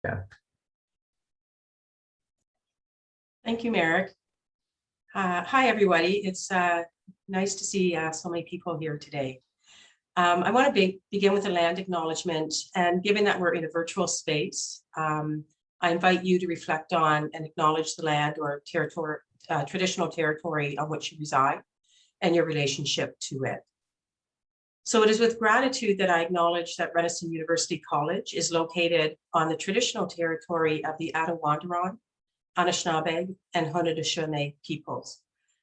Yeah. Thank you, Merrick. Hi, everybody. It's nice to see so many people here today. I want to begin with a land acknowledgement, and given that we're in a virtual space, I invite you to reflect on and acknowledge the land or territory, traditional territory on which you reside and your relationship to it. So it is with gratitude that I acknowledge that Renison University College is located on the traditional territory of the Attawandaron, Anishinaabe, and Haudenosaunee peoples,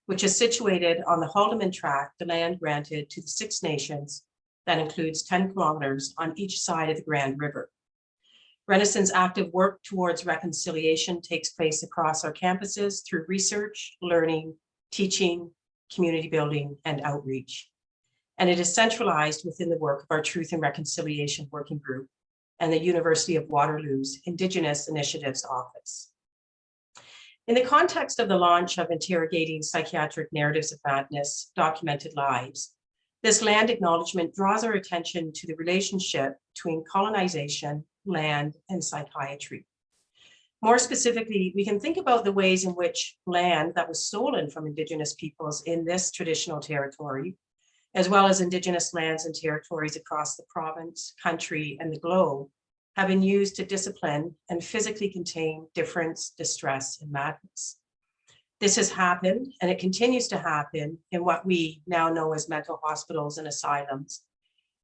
which is situated on the Haldeman Tract, the land granted to the Six Nations that includes 10 kilometers on each side of the Grand River. Renison's active work towards reconciliation takes place across our campuses through research, learning, teaching, community building, and outreach. And it is centralized within the work of our Truth and Reconciliation Working Group and the University of Waterloo's Indigenous Initiatives Office. In the context of the launch of Interrogating Psychiatric Narratives of Madness, Documented Lives, this land acknowledgement draws our attention to the relationship between colonization, land, and psychiatry. More specifically, we can think about the ways in which land that was stolen from Indigenous peoples in this traditional territory, as well as Indigenous lands and territories across the province, country, and the globe, have been used to discipline and physically contain difference, distress, and madness. This has happened, and it continues to happen in what we now know as mental hospitals and asylums,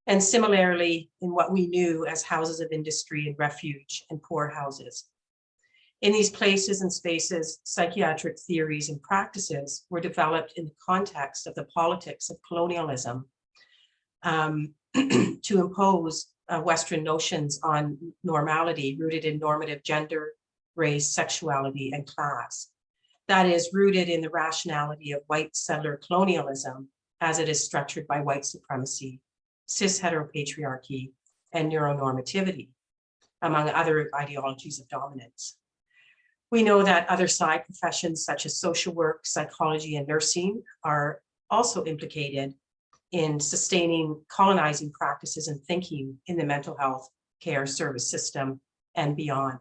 and similarly in what we knew as houses of industry and refuge and poorhouses. In these places and spaces, psychiatric theories and practices were developed in the context of the politics of colonialism to impose Western notions on normality rooted in normative gender, race, sexuality, and class. That is rooted in the rationality of white settler colonialism as it is structured by white supremacy, cis heteropatriarchy, and neuronormativity, among other ideologies of dominance. We know that other side professions such as social work, psychology, and nursing are also implicated in sustaining colonizing practices and thinking in the mental health care service system and beyond.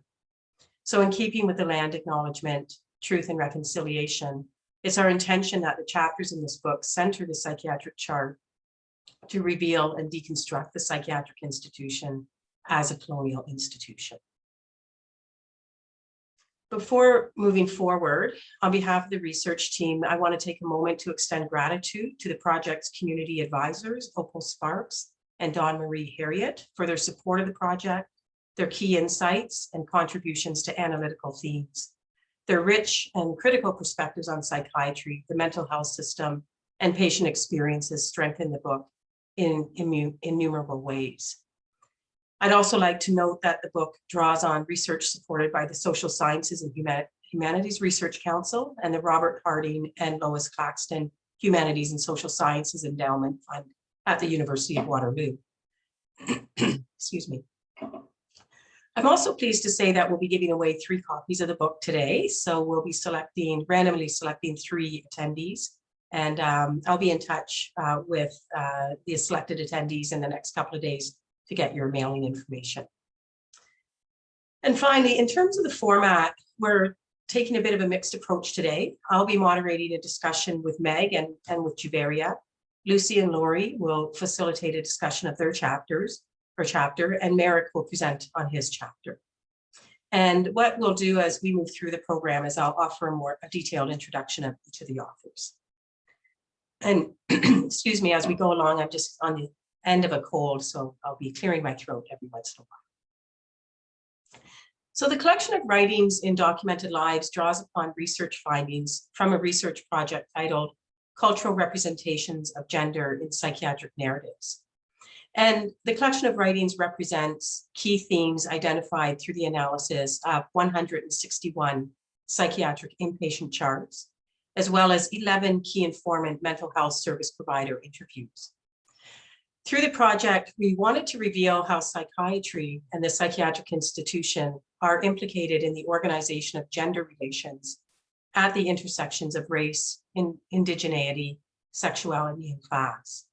So in keeping with the land acknowledgement, Truth and Reconciliation, it's our intention that the chapters in this book center the Psychiatric Chart to reveal and deconstruct the psychiatric institution as a colonial institution. Before moving forward, on behalf of the research team, I want to take a moment to extend gratitude to the project's community advisors, Opal Sparks and Dawn Marie Harriet, for their support of the project, their key insights and contributions to analytical themes. Their rich and critical perspectives on psychiatry, the mental health system, and patient experiences strengthen the book in innumerable ways. I'd also like to note that the book draws on research supported by the Social Sciences and Humanities Research Council and the Robert Harding and Lois Claxton Humanities and Social Sciences Endowment Fund at the University of Waterloo. Excuse me. I'm also pleased to say that we'll be giving away 3 copies of the book today. So we'll be randomly selecting 3 attendees. And I'll be in touch with the selected attendees in the next couple of days to get your mailing information. And finally, in terms of the format, we're taking a bit of a mixed approach today. I'll be moderating a discussion with Meg and with Javario. Lucy and Lori will facilitate a discussion of their chapter, and Merrick will present on his chapter. And what we'll do as we move through the program is I'll offer a detailed introduction of each of the authors. And excuse me, as we go along, I'm just on the end of a cold, so I'll be clearing my throat every once in a while. So the collection of writings in Documented Lives draws upon research findings from a research project titled Cultural Representations of Gender in Psychiatric Narratives. And the collection of writings represents key themes identified through the analysis of 161 psychiatric inpatient charts, as well as 11 key informant mental health service provider interviews. Through the project, we wanted to reveal how psychiatry and the psychiatric institution are implicated in the organization of gender relations at the intersections of race, indigeneity, sexuality, and class.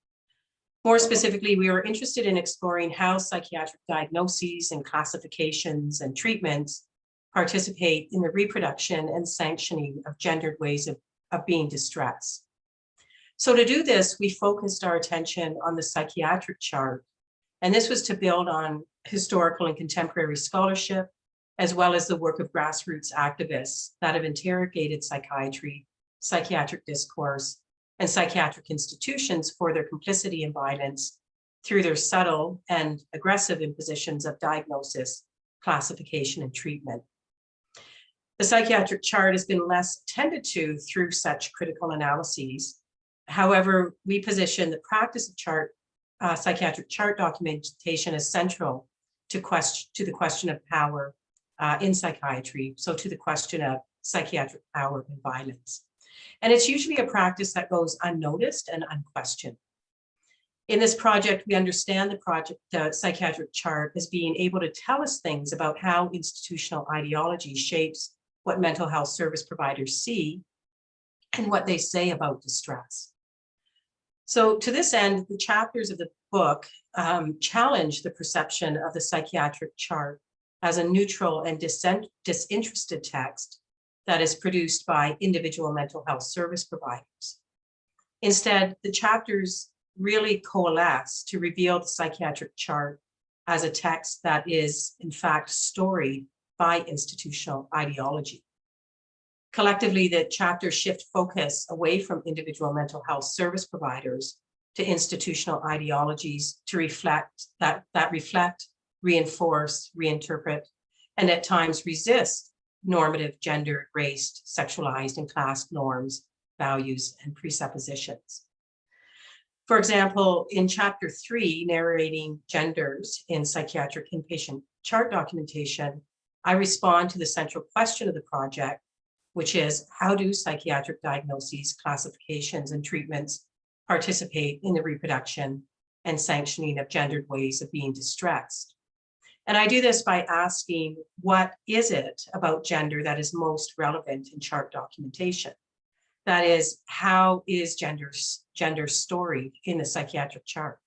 More specifically, we were interested in exploring how psychiatric diagnoses and classifications and treatments participate in the reproduction and sanctioning of gendered ways of being distressed. So to do this, we focused our attention on the Psychiatric Chart, and this was to build on historical and contemporary scholarship, as well as the work of grassroots activists that have interrogated psychiatry, psychiatric discourse, and psychiatric institutions for their complicity in violence through their subtle and aggressive impositions of diagnosis, classification, and treatment. The Psychiatric Chart has been less attended to through such critical analyses. However, we position the practice of psychiatric chart documentation as central to the question of power in psychiatry, so to the question of psychiatric power and violence. And it's usually a practice that goes unnoticed and unquestioned. In this project, we understand the Psychiatric Chart as being able to tell us things about how institutional ideology shapes what mental health service providers see and what they say about distress. So to this end, the chapters of the book challenge the perception of the Psychiatric Chart as a neutral and disinterested text that is produced by individual mental health service providers. Instead, the chapters really coalesce to reveal the Psychiatric Chart as a text that is, in fact, storied by institutional ideology. Collectively, the chapters shift focus away from individual mental health service providers to institutional ideologies to reflect, reinforce, reinterpret, and at times resist normative, gendered, raced, sexualized, and class norms, values, and presuppositions. For example, in Chapter 3, Narrating Genders in Psychiatric Inpatient Chart Documentation, I respond to the central question of the project, which is, how do psychiatric diagnoses, classifications, and treatments participate in the reproduction and sanctioning of gendered ways of being distressed? And I do this by asking, what is it about gender that is most relevant in chart documentation? That is, how is gender storied in the Psychiatric Chart?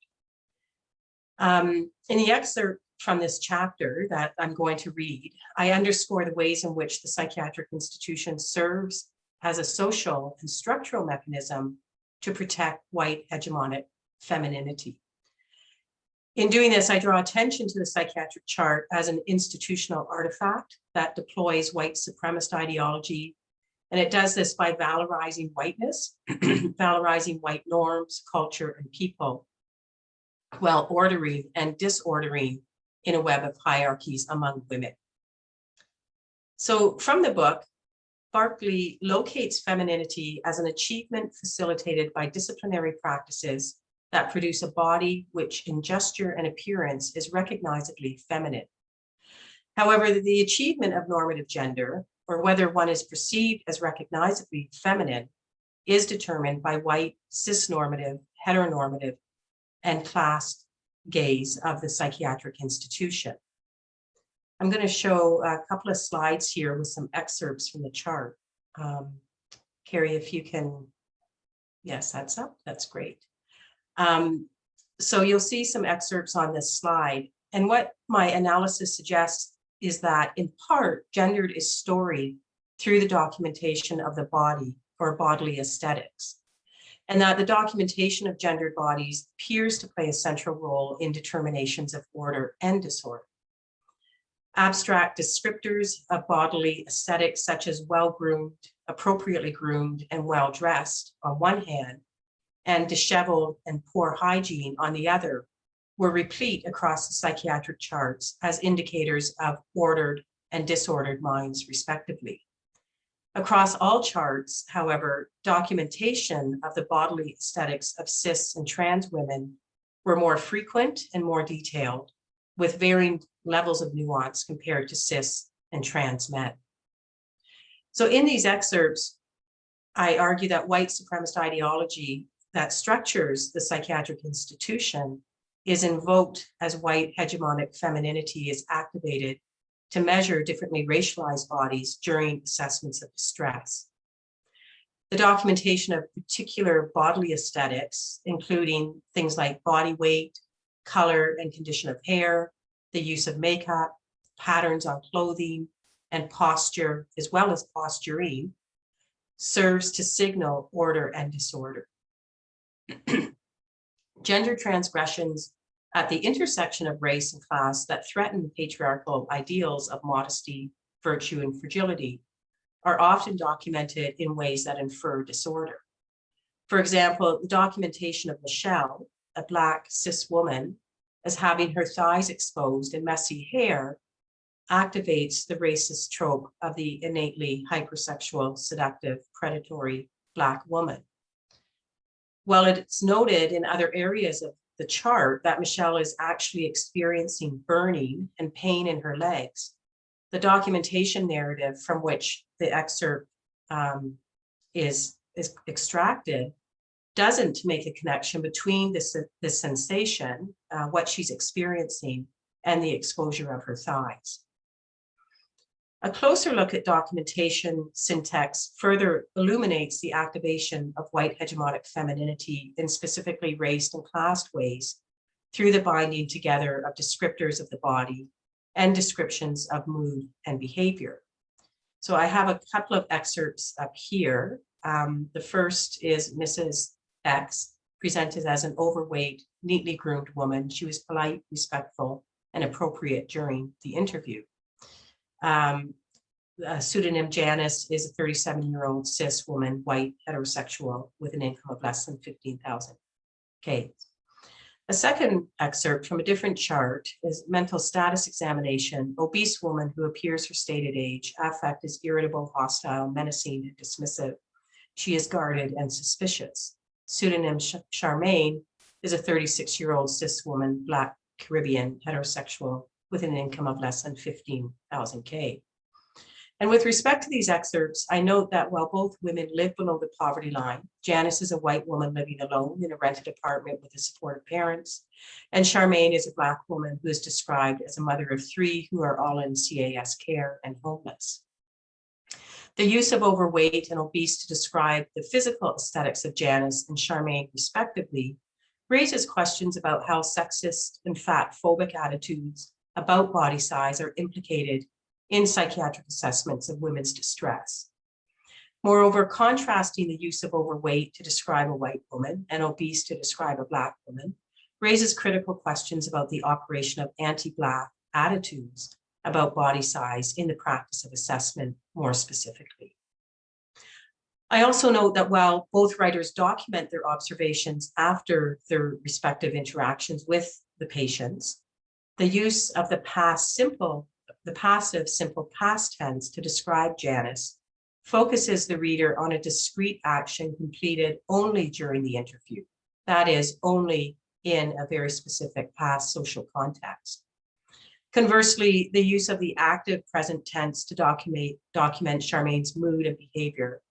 In the excerpt from this chapter that I'm going to read, I underscore the ways in which the psychiatric institution serves as a social and structural mechanism to protect white hegemonic femininity. In doing this, I draw attention to the Psychiatric Chart as an institutional artifact that deploys white supremacist ideology, and it does this by valorizing whiteness, valorizing white norms, culture, and people, while ordering and disordering in a web of hierarchies among women. So from the book, Barkley locates femininity as an achievement facilitated by disciplinary practices that produce a body which in gesture and appearance is recognizably feminine. However, the achievement of normative gender, or whether one is perceived as recognizably feminine, is determined by white, cisnormative, heteronormative, and class gaze of the psychiatric institution. I'm going to show a couple of slides here with some excerpts from the chart. Carrie, if you can, yes, that's up, that's great. So you'll see some excerpts on this slide. And what my analysis suggests is that in part, gendered is storied through the documentation of the body or bodily aesthetics, and that the documentation of gendered bodies appears to play a central role in determinations of order and disorder. Abstract descriptors of bodily aesthetics, such as well-groomed, appropriately groomed, and well-dressed on one hand, and disheveled and poor hygiene on the other, were replete across the psychiatric charts as indicators of ordered and disordered minds, respectively. Across all charts, however, documentation of the bodily aesthetics of cis and trans women were more frequent and more detailed, with varying levels of nuance compared to cis and trans men. So in these excerpts, I argue that white supremacist ideology that structures the psychiatric institution is invoked as white hegemonic femininity is activated to measure differently racialized bodies during assessments of distress. The documentation of particular bodily aesthetics, including things like body weight, color and condition of hair, the use of makeup, patterns on clothing, and posture, as well as posturing, serves to signal order and disorder. Gender transgressions at the intersection of race and class that threaten patriarchal ideals of modesty, virtue, and fragility are often documented in ways that infer disorder. For example, the documentation of Michelle, a Black cis woman, as having her thighs exposed and messy hair, activates the racist trope of the innately hypersexual, seductive, predatory Black woman. While it's noted in other areas of the chart that Michelle is actually experiencing burning and pain in her legs, the documentation narrative from which the excerpt is extracted doesn't make a connection between this sensation, what she's experiencing, and the exposure of her thighs. A closer look at documentation syntax further illuminates the activation of white hegemonic femininity in specifically race and classed ways through the binding together of descriptors of the body and descriptions of mood and behavior. So I have a couple of excerpts up here. The first is Mrs. X, presented as an overweight, neatly groomed woman. She was polite, respectful, and appropriate during the interview. Pseudonym Janice is a 37-year-old cis woman, white, heterosexual, with an income of less than 15,000 K. A second excerpt from a different chart is mental status examination, obese woman who appears her stated age, affect is irritable, hostile, menacing, and dismissive. She is guarded and suspicious. Pseudonym Charmaine is a 36-year-old cis woman, Black, Caribbean, heterosexual, with an income of less than 15,000 K. And with respect to these excerpts, I note that while both women live below the poverty line, Janice is a white woman living alone in a rented apartment with a supportive parents, and Charmaine is a Black woman who is described as a mother of three who are all in CAS care and homeless. The use of overweight and obese to describe the physical aesthetics of Janice and Charmaine respectively raises questions about how sexist and fat-phobic attitudes about body size are implicated in psychiatric assessments of women's distress. Moreover, contrasting the use of overweight to describe a white woman and obese to describe a Black woman raises critical questions about the operation of anti-Black attitudes about body size in the practice of assessment more specifically. I also note that while both writers document their observations after their respective interactions with the patients, the use of the passive simple past tense to describe Janice focuses the reader on a discrete action completed only during the interview, that is, only in a very specific past social context. Conversely, the use of the active present tense to document Charmaine's mood and behavior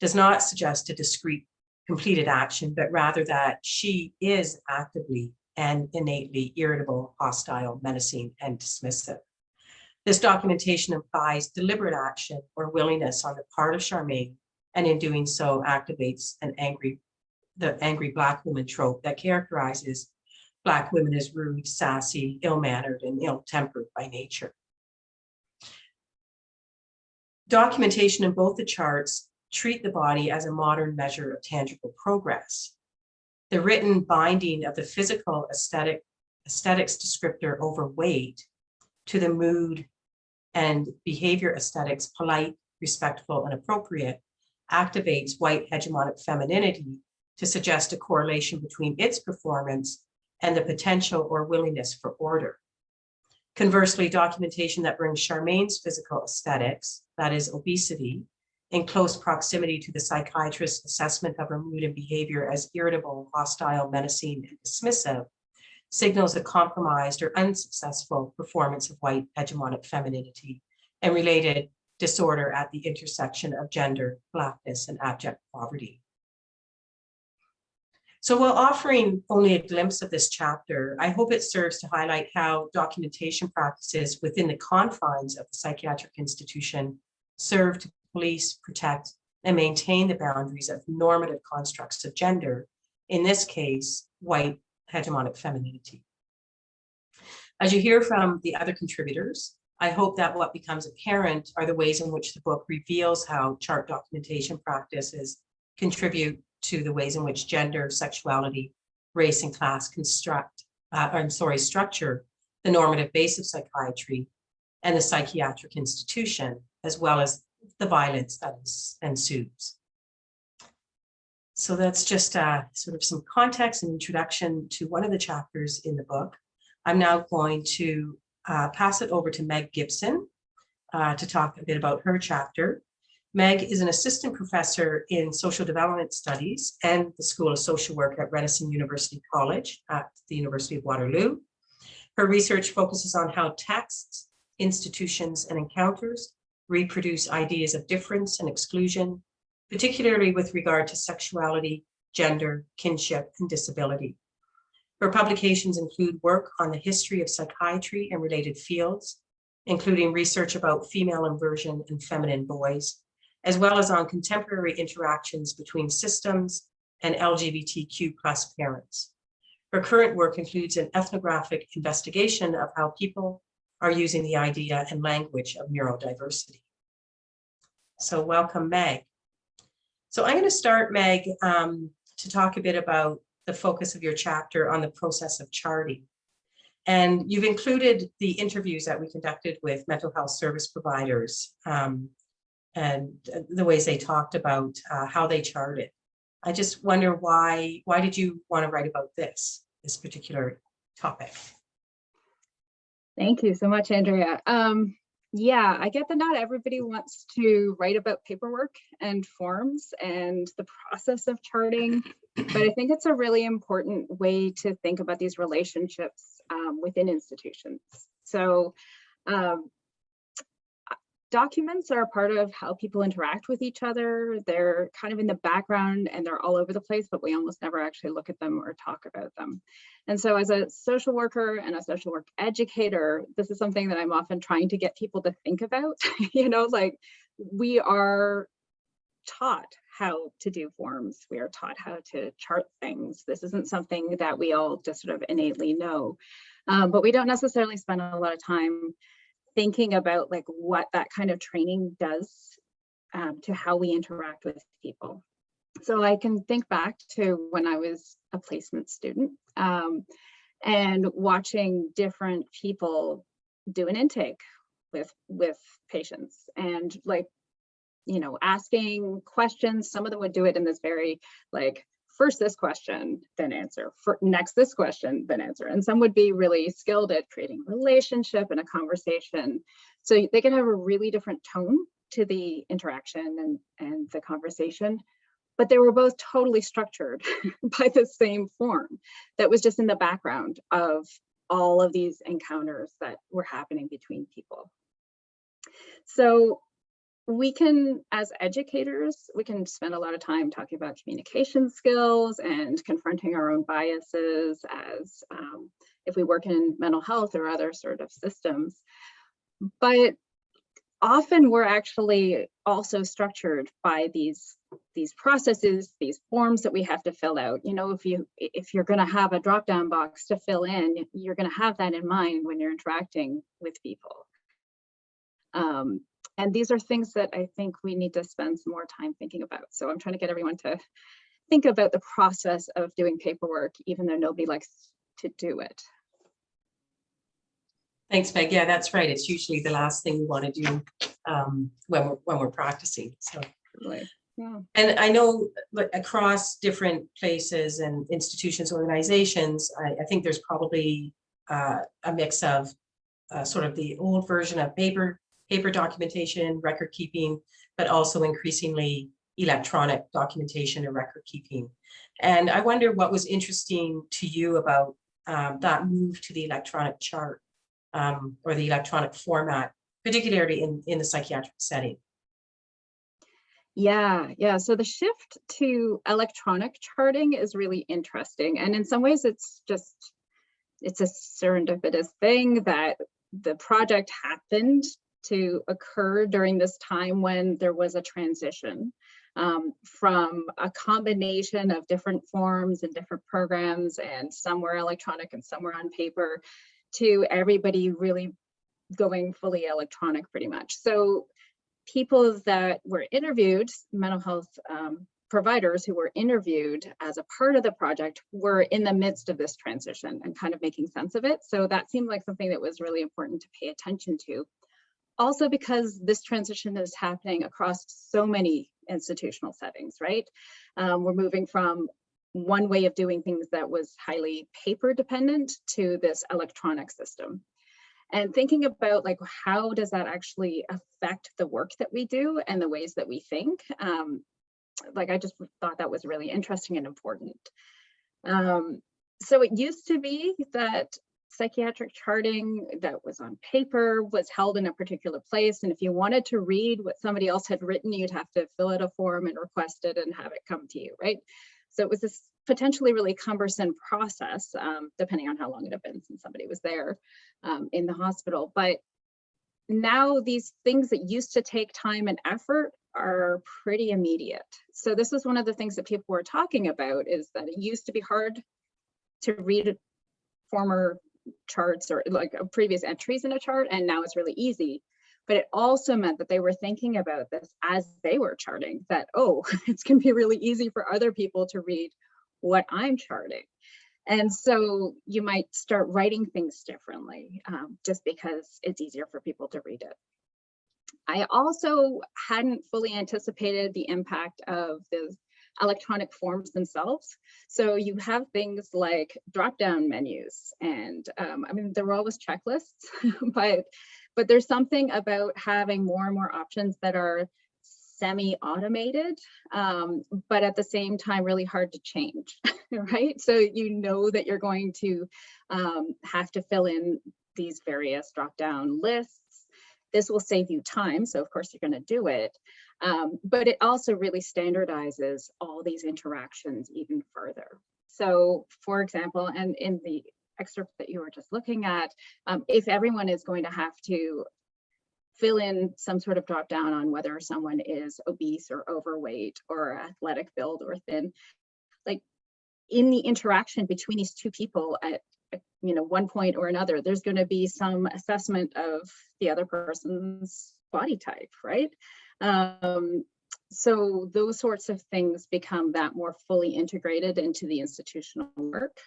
does not suggest a discrete completed action, but rather that she is actively and innately irritable, hostile, menacing, and dismissive. This documentation implies deliberate action or willingness on the part of Charmaine, and in doing so activates the angry Black woman trope that characterizes Black women as rude, sassy, ill-mannered, and ill-tempered by nature. Documentation in both the charts treat the body as a modern measure of tangible progress. The written binding of the physical aesthetics descriptor overweight to the mood and behavior aesthetics, polite, respectful, and appropriate, activates white hegemonic femininity to suggest a correlation between its performance and the potential or willingness for order. Conversely, documentation that brings Charmaine's physical aesthetics, that is obesity, in close proximity to the psychiatrist's assessment of her mood and behavior as irritable, hostile, menacing, and dismissive, signals a compromised or unsuccessful performance of white hegemonic femininity and related disorder at the intersection of gender, Blackness, and abject poverty. So while offering only a glimpse of this chapter, I hope it serves to highlight how documentation practices within the confines of the psychiatric institution serve to police, protect, and maintain the boundaries of normative constructs of gender, in this case, white hegemonic femininity. As you hear from the other contributors, I hope that what becomes apparent are the ways in which the book reveals how chart documentation practices contribute to the ways in which gender, sexuality, race, and class structure the normative base of psychiatry and the psychiatric institution, as well as the violence that ensues. So that's just sort of some context and introduction to one of the chapters in the book. I'm now going to pass it over to Meg Gibson to talk a bit about her chapter. Meg is an assistant professor in social development studies and the School of Social Work at Renison University College at the University of Waterloo. Her research focuses on how texts, institutions, and encounters reproduce ideas of difference and exclusion, particularly with regard to sexuality, gender, kinship, and disability. Her publications include work on the history of psychiatry and related fields, including research about female inversion and feminine boys, as well as on contemporary interactions between systems and LGBTQ+ parents. Her current work includes an ethnographic investigation of how people are using the idea and language of neurodiversity. So welcome, Meg. So I'm going to start, Meg, to talk a bit about the focus of your chapter on the process of charting. And you've included the interviews that we conducted with mental health service providers and the ways they talked about how they charted. I just wonder why did you want to write about this particular topic? Thank you so much, Andrea. Yeah, I get that not everybody wants to write about paperwork and forms and the process of charting, but I think it's a really important way to think about these relationships within institutions. So documents are a part of how people interact with each other. They're kind of in the background and they're all over the place, but we almost never actually look at them or talk about them. And so as a social worker and a social work educator, this is something that I'm often trying to get people to think about. You know, like we are taught how to do forms. We are taught how to chart things. This isn't something that we all just sort of innately know, but we don't necessarily spend a lot of time thinking about like what that kind of training does to how we interact with people. So I can think back to when I was a placement student and watching different people do an intake with patients and like, you know, asking questions. Some of them would do it in this very like, first this question, then answer, next this question, then answer. And some would be really skilled at creating a relationship and a conversation. So they could have a really different tone to the interaction and the conversation, but they were both totally structured by the same form that was just in the background of all of these encounters that were happening between people. So we can, as educators, we can spend a lot of time talking about communication skills and confronting our own biases as if we work in mental health or other sort of systems. But often we're actually also structured by these processes, these forms that we have to fill out. You know, if you're going to have a drop-down box to fill in, you're going to have that in mind when you're interacting with people. And these are things that I think we need to spend some more time thinking about. So I'm trying to get everyone to think about the process of doing paperwork, even though nobody likes to do it. Thanks, Meg. Yeah, that's right. It's usually the last thing we want to do when we're practicing. So, yeah. And I know across different places and institutions, organizations, I think there's probably a mix of sort of the old version of paper documentation, record keeping, but also increasingly electronic documentation and record keeping. And I wonder what was interesting to you about that move to the electronic chart or the electronic format, particularly in the psychiatric setting. Yeah. So the shift to electronic charting is really interesting. And in some ways it's a serendipitous thing that the project happened to occur during this time when there was a transition from a combination of different forms and different programs, and some were electronic and some were on paper, to everybody really going fully electronic pretty much. So people that were interviewed, mental health providers who were interviewed as a part of the project, were in the midst of this transition and kind of making sense of it. So that seemed like something that was really important to pay attention to. Also because this transition is happening across so many institutional settings, right? We're moving from one way of doing things that was highly paper dependent to this electronic system. And thinking about like, how does that actually affect the work that we do and the ways that we think? Like, I just thought that was really interesting and important. So it used to be that psychiatric charting that was on paper was held in a particular place. And if you wanted to read what somebody else had written, you'd have to fill out a form and request it and have it come to you, right? So it was this potentially really cumbersome process, depending on how long it had been since somebody was there in the hospital. But now these things that used to take time and effort are pretty immediate. So this is one of the things that people were talking about, is that it used to be hard to read former charts or like previous entries in a chart, and now it's really easy. But it also meant that they were thinking about this as they were charting, that, oh, it's going to be really easy for other people to read what I'm charting. And so you might start writing things differently just because it's easier for people to read it. I also hadn't fully anticipated the impact of the electronic forms themselves. So you have things like drop-down menus, and I mean, there were always checklists, but there's something about having more and more options that are semi-automated, but at the same time really hard to change, right? So you know that you're going to have to fill in these various drop-down lists. This will save you time, so of course you're going to do it, but it also really standardizes all these interactions even further. So for example, and in the excerpt that you were just looking at, if everyone is going to have to fill in some sort of drop down on whether someone is obese or overweight or athletic build or thin, like in the interaction between these two people at one point or another, there's going to be some assessment of the other person's body type, right? So those sorts of things become that more fully integrated into the institutional work.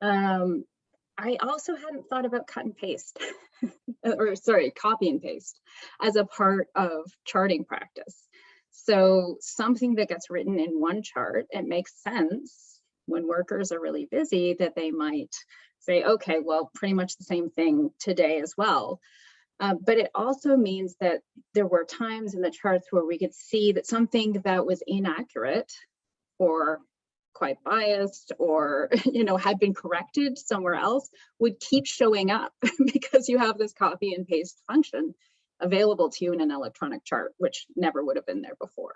I also hadn't thought about cut and paste, or sorry, copy and paste as a part of charting practice. So something that gets written in one chart, it makes sense when workers are really busy that they might say, okay, well, pretty much the same thing today as well. But it also means that there were times in the charts where we could see that something that was inaccurate or quite biased or had been corrected somewhere else would keep showing up because you have this copy and paste function available to you in an electronic chart, which never would have been there before.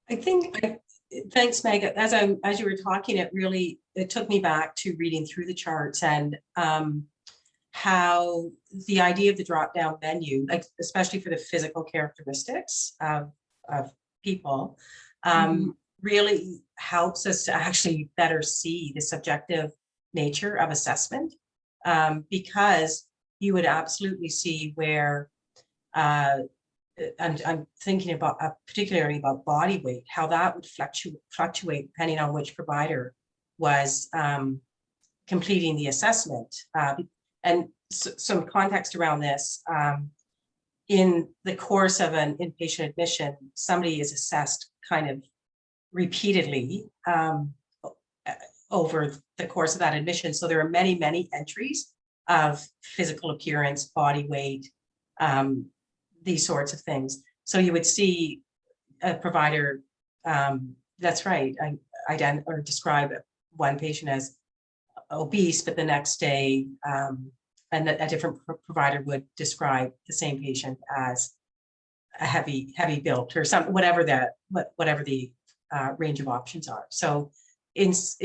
I think, thanks, Meg. As you were talking, it took me back to reading through the charts and how the idea of the drop-down menu, like especially for the physical characteristics of people, really helps us to actually better see the subjective nature of assessment, because you would absolutely see where, I'm thinking about particularly about body weight, how that would fluctuate depending on which provider was completing the assessment. And some context around this, in the course of an inpatient admission, somebody is assessed kind of repeatedly over the course of that admission. So there are many, many entries of physical appearance, body weight, these sorts of things. So you would see a provider, that's right, or describe one patient as obese, but the next day, and a different provider would describe the same patient as a heavy built or something, whatever the range of options are. So it's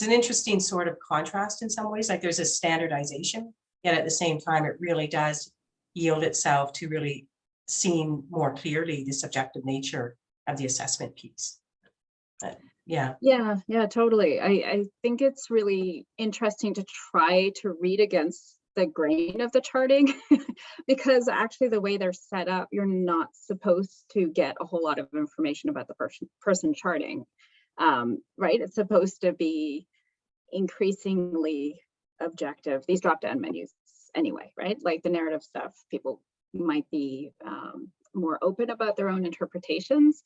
an interesting sort of contrast in some ways. Like there's a standardization, yet at the same time, it really does yield itself to really seen more clearly the subjective nature of the assessment piece. Yeah. Yeah, totally. I think it's really interesting to try to read against the grain of the charting because actually the way they're set up, you're not supposed to get a whole lot of information about the person charting, right? It's supposed to be increasingly objective. These drop-down menus anyway, right? Like the narrative stuff, people might be more open about their own interpretations.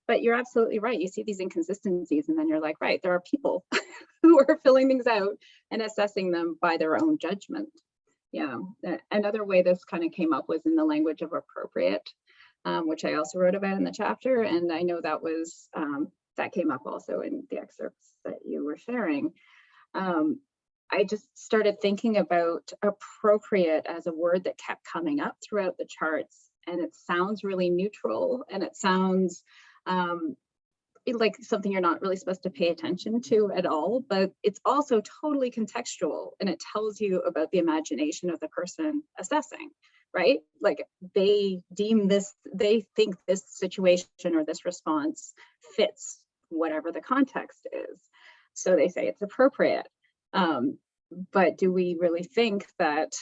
But you're absolutely right. You see these inconsistencies and then you're like, right, there are people who are filling things out and assessing them by their own judgment. Yeah. Another way this kind of came up was in the language of appropriate, which I also wrote about in the chapter. And I know that was, that came up also in the excerpts that you were sharing. I just started thinking about appropriate as a word that kept coming up throughout the charts. And it sounds really neutral and it sounds like something you're not really supposed to pay attention to at all, but it's also totally contextual and it tells you about the imagination of the person assessing, right? Like they deem this, they think this situation or this response fits whatever the context is. So they say it's appropriate. But do we really think that,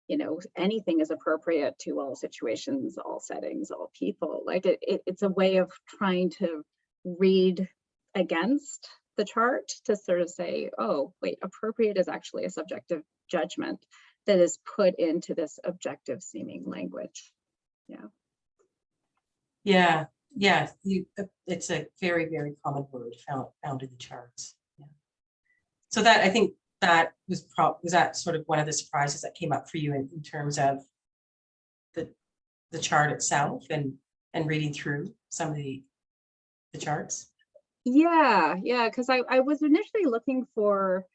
you know, anything is appropriate to all situations, all settings, all people? Like it's a way of trying to read against the chart to sort of say, oh, wait, appropriate is actually a subjective judgment that is put into this objective seeming language. Yeah. It's a very, very common word found in the charts. Yeah. So that, I think that was that sort of one of the surprises that came up for you in terms of the chart itself and reading through some of the charts? Yeah, because I was initially looking for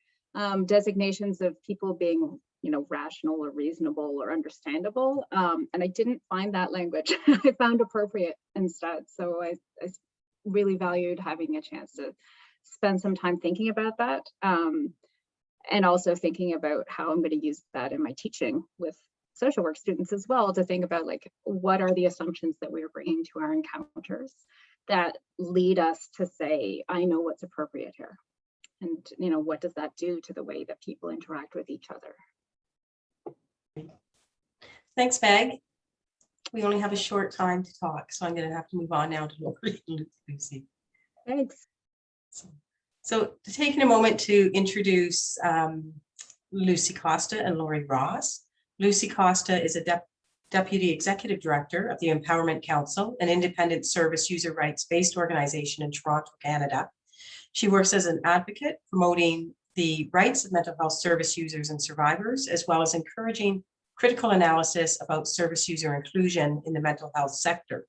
designations of people being, you know, rational or reasonable or understandable, and I didn't find that language. I found appropriate instead. So I really valued having a chance to spend some time thinking about that, and also thinking about how I'm going to use that in my teaching with social work students as well, to think about like, what are the assumptions that we're bringing to our encounters that lead us to say, I know what's appropriate here. And, you know, what does that do to the way that people interact with each other? Thanks, Meg. We only have a short time to talk, so I'm going to have to move on now to Lori and Lucy. Thanks. So taking a moment to introduce Lucy Costa and Lori Ross. Lucy Costa is a Deputy Executive Director of the Empowerment Council, an independent service user rights-based organization in Toronto, Canada. She works as an advocate promoting the rights of mental health service users and survivors, as well as encouraging critical analysis about service user inclusion in the mental health sector.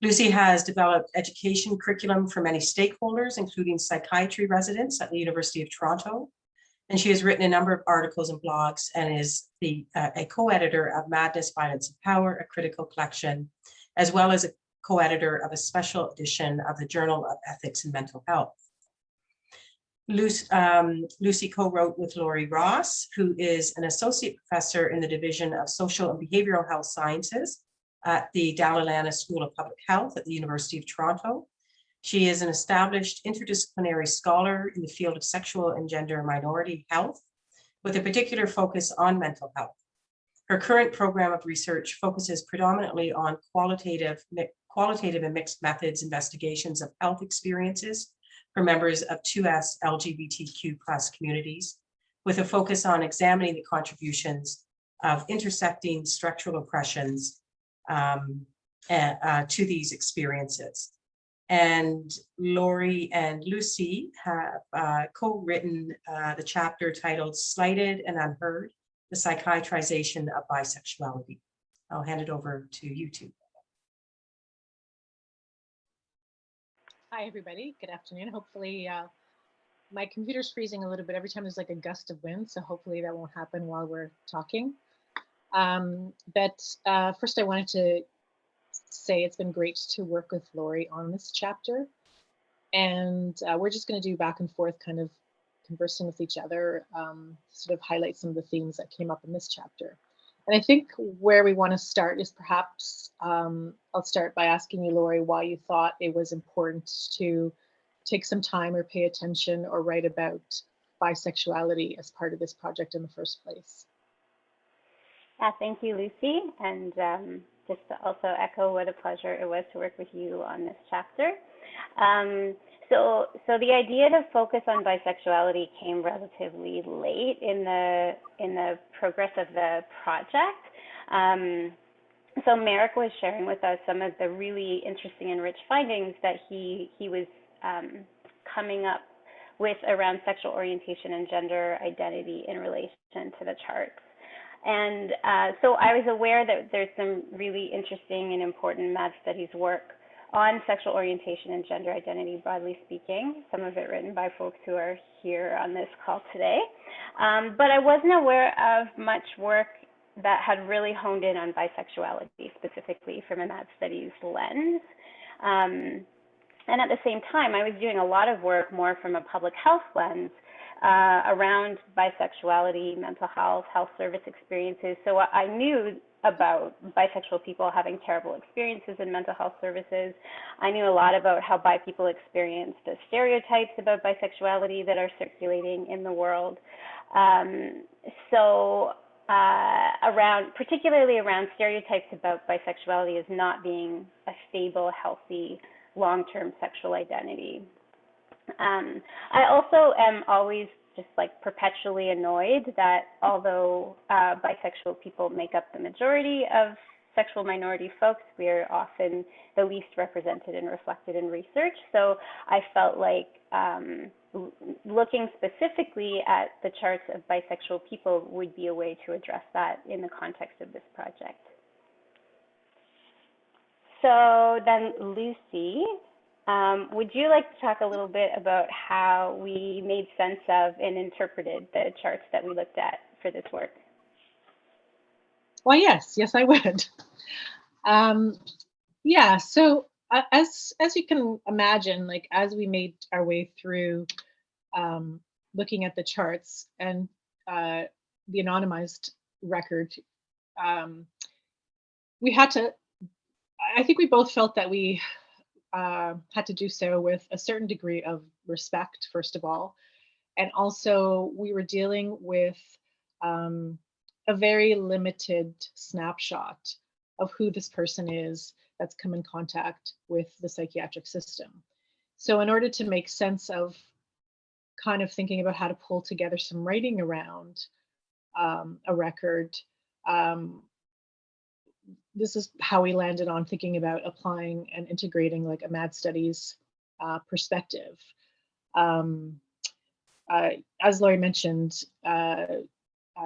Lucy has developed education curriculum for many stakeholders, including psychiatry residents at the University of Toronto. And she has written a number of articles and blogs and is a co-editor of Madness, Violence, and Power, a critical collection, as well as a co-editor of a special edition of the Journal of Ethics and Mental Health. Lucy co-wrote with Lori Ross, who is an associate professor in the Division of Social and Behavioral Health Sciences at the Dalla School of Public Health at the University of Toronto. She is an established interdisciplinary scholar in the field of sexual and gender minority health, with a particular focus on mental health. Her current program of research focuses predominantly on qualitative and mixed methods investigations of health experiences for members of 2S LGBTQ+ communities, with a focus on examining the contributions of intersecting structural oppressions to these experiences. And Lori and Lucy have co-written the chapter titled Slighted and Unheard, the Psychiatrization of Bisexuality. I'll hand it over to you two. Hi, everybody. Good afternoon. Hopefully, my computer's freezing a little bit every time there's like a gust of wind, so hopefully that won't happen while we're talking. But first I wanted to say it's been great to work with Lori on this chapter. And we're just going to do back and forth, kind of conversing with each other, sort of highlight some of the themes that came up in this chapter. And I think where we want to start is perhaps, I'll start by asking you, Lori, why you thought it was important to take some time or pay attention or write about bisexuality as part of this project in the first place. Thank you, Lucy. And just to also echo what a pleasure it was to work with you on this chapter. So the idea to focus on bisexuality came relatively late in the progress of the project. So Merrick was sharing with us some of the really interesting and rich findings that he was coming up with around sexual orientation and gender identity in relation to the charts. And so I was aware that there's some really interesting and important mad studies work on sexual orientation and gender identity, broadly speaking, some of it written by folks who are here on this call today. But I wasn't aware of much work that had really honed in on bisexuality, specifically from a mad studies lens. And at the same time, I was doing a lot of work more from a public health lens around bisexuality, mental health, health service experiences. So I knew about bisexual people having terrible experiences in mental health services. I knew a lot about how bi people experience the stereotypes about bisexuality that are circulating in the world. Particularly around stereotypes about bisexuality as not being a stable, healthy, long-term sexual identity. I also am always just like perpetually annoyed that although bisexual people make up the majority of sexual minority folks, we are often the least represented and reflected in research. So I felt like looking specifically at the charts of bisexual people would be a way to address that in the context of this project. So then Lucy, would you like to talk a little bit about how we made sense of and interpreted the charts that we looked at for this work? Well, yes, I would. Yeah, so as you can imagine, like as we made our way through looking at the charts and the anonymized record, we had to, I think we both felt that we had to do so with a certain degree of respect, first of all. And also we were dealing with a very limited snapshot of who this person is that's come in contact with the psychiatric system. So in order to make sense of kind of thinking about how to pull together some writing around a record, this is how we landed on thinking about applying and integrating like a mad studies perspective. As Laurie mentioned,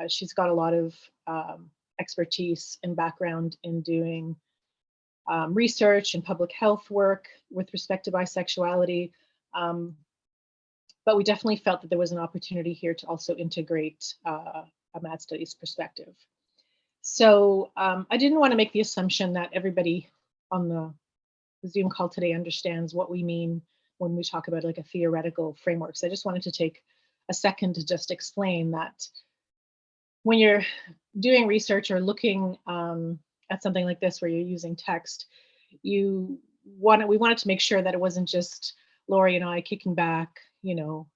she's got a lot of expertise and background in doing research and public health work with respect to bisexuality. But we definitely felt that there was an opportunity here to also integrate a mad studies perspective. So I didn't want to make the assumption that everybody on the Zoom call today understands what we mean when we talk about like a theoretical framework. So I just wanted to take a second to just explain that when you're doing research or looking at something like this where you're using text, we wanted to make sure that it wasn't just Laurie and I kicking back, you know,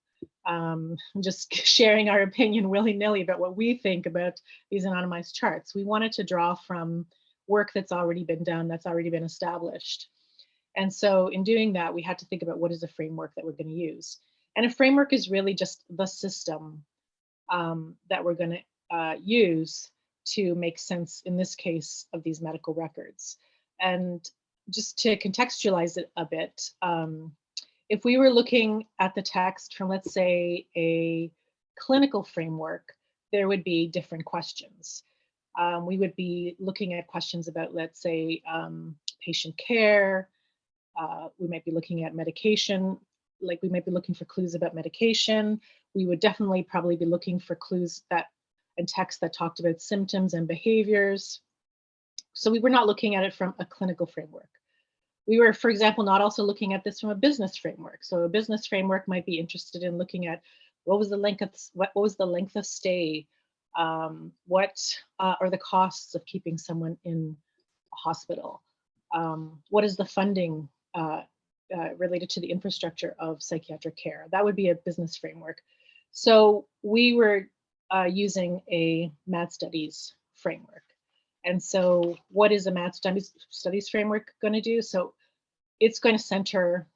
just sharing our opinion willy-nilly about what we think about these anonymized charts. We wanted to draw from work that's already been done, that's already been established. And so in doing that, we had to think about what is a framework that we're going to use. And a framework is really just the system that we're going to use to make sense, in this case, of these medical records. And just to contextualize it a bit, if we were looking at the text from, let's say, a clinical framework, there would be different questions. We would be looking at questions about, let's say, patient care. We might be looking at medication, like we might be looking for clues about medication. We would definitely probably be looking for clues and text that talked about symptoms and behaviors. So we were not looking at it from a clinical framework. We were, for example, not also looking at this from a business framework. So a business framework might be interested in looking at what was the length of stay What are the costs of keeping someone in a hospital? What is the funding related to the infrastructure of psychiatric care? That would be a business framework. So we were using a Mad Studies framework. And so what is a Mad Studies framework going to do? So it's going to center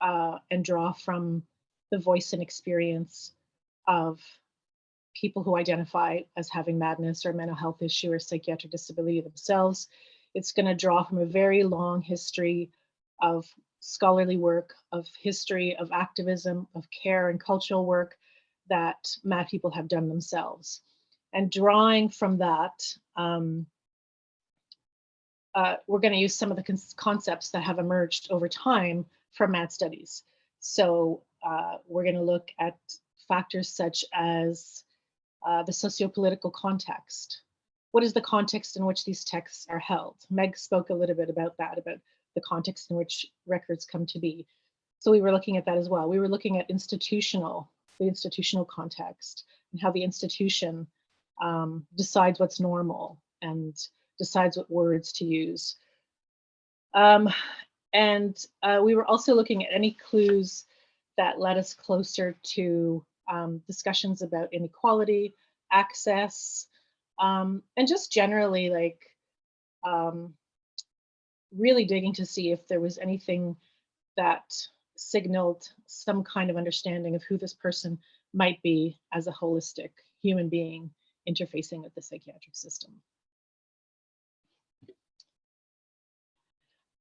and draw from the voice and experience of people who identify as having madness or mental health issue or psychiatric disability themselves. It's going to draw from a very long history of scholarly work, of history, of activism, of care and cultural work that Mad people have done themselves. And drawing from that, we're going to use some of the concepts that have emerged over time from Mad Studies. So we're going to look at factors such as the sociopolitical context. What is the context in which these texts are held? Meg spoke a little bit about that, about the context in which records come to be. So we were looking at that as well. We were looking at the institutional context and how the institution decides what's normal and decides what words to use. And we were also looking at any clues that led us closer to discussions about inequality, access, and just generally like really digging to see if there was anything that signaled some kind of understanding of who this person might be as a holistic human being interfacing with the psychiatric system.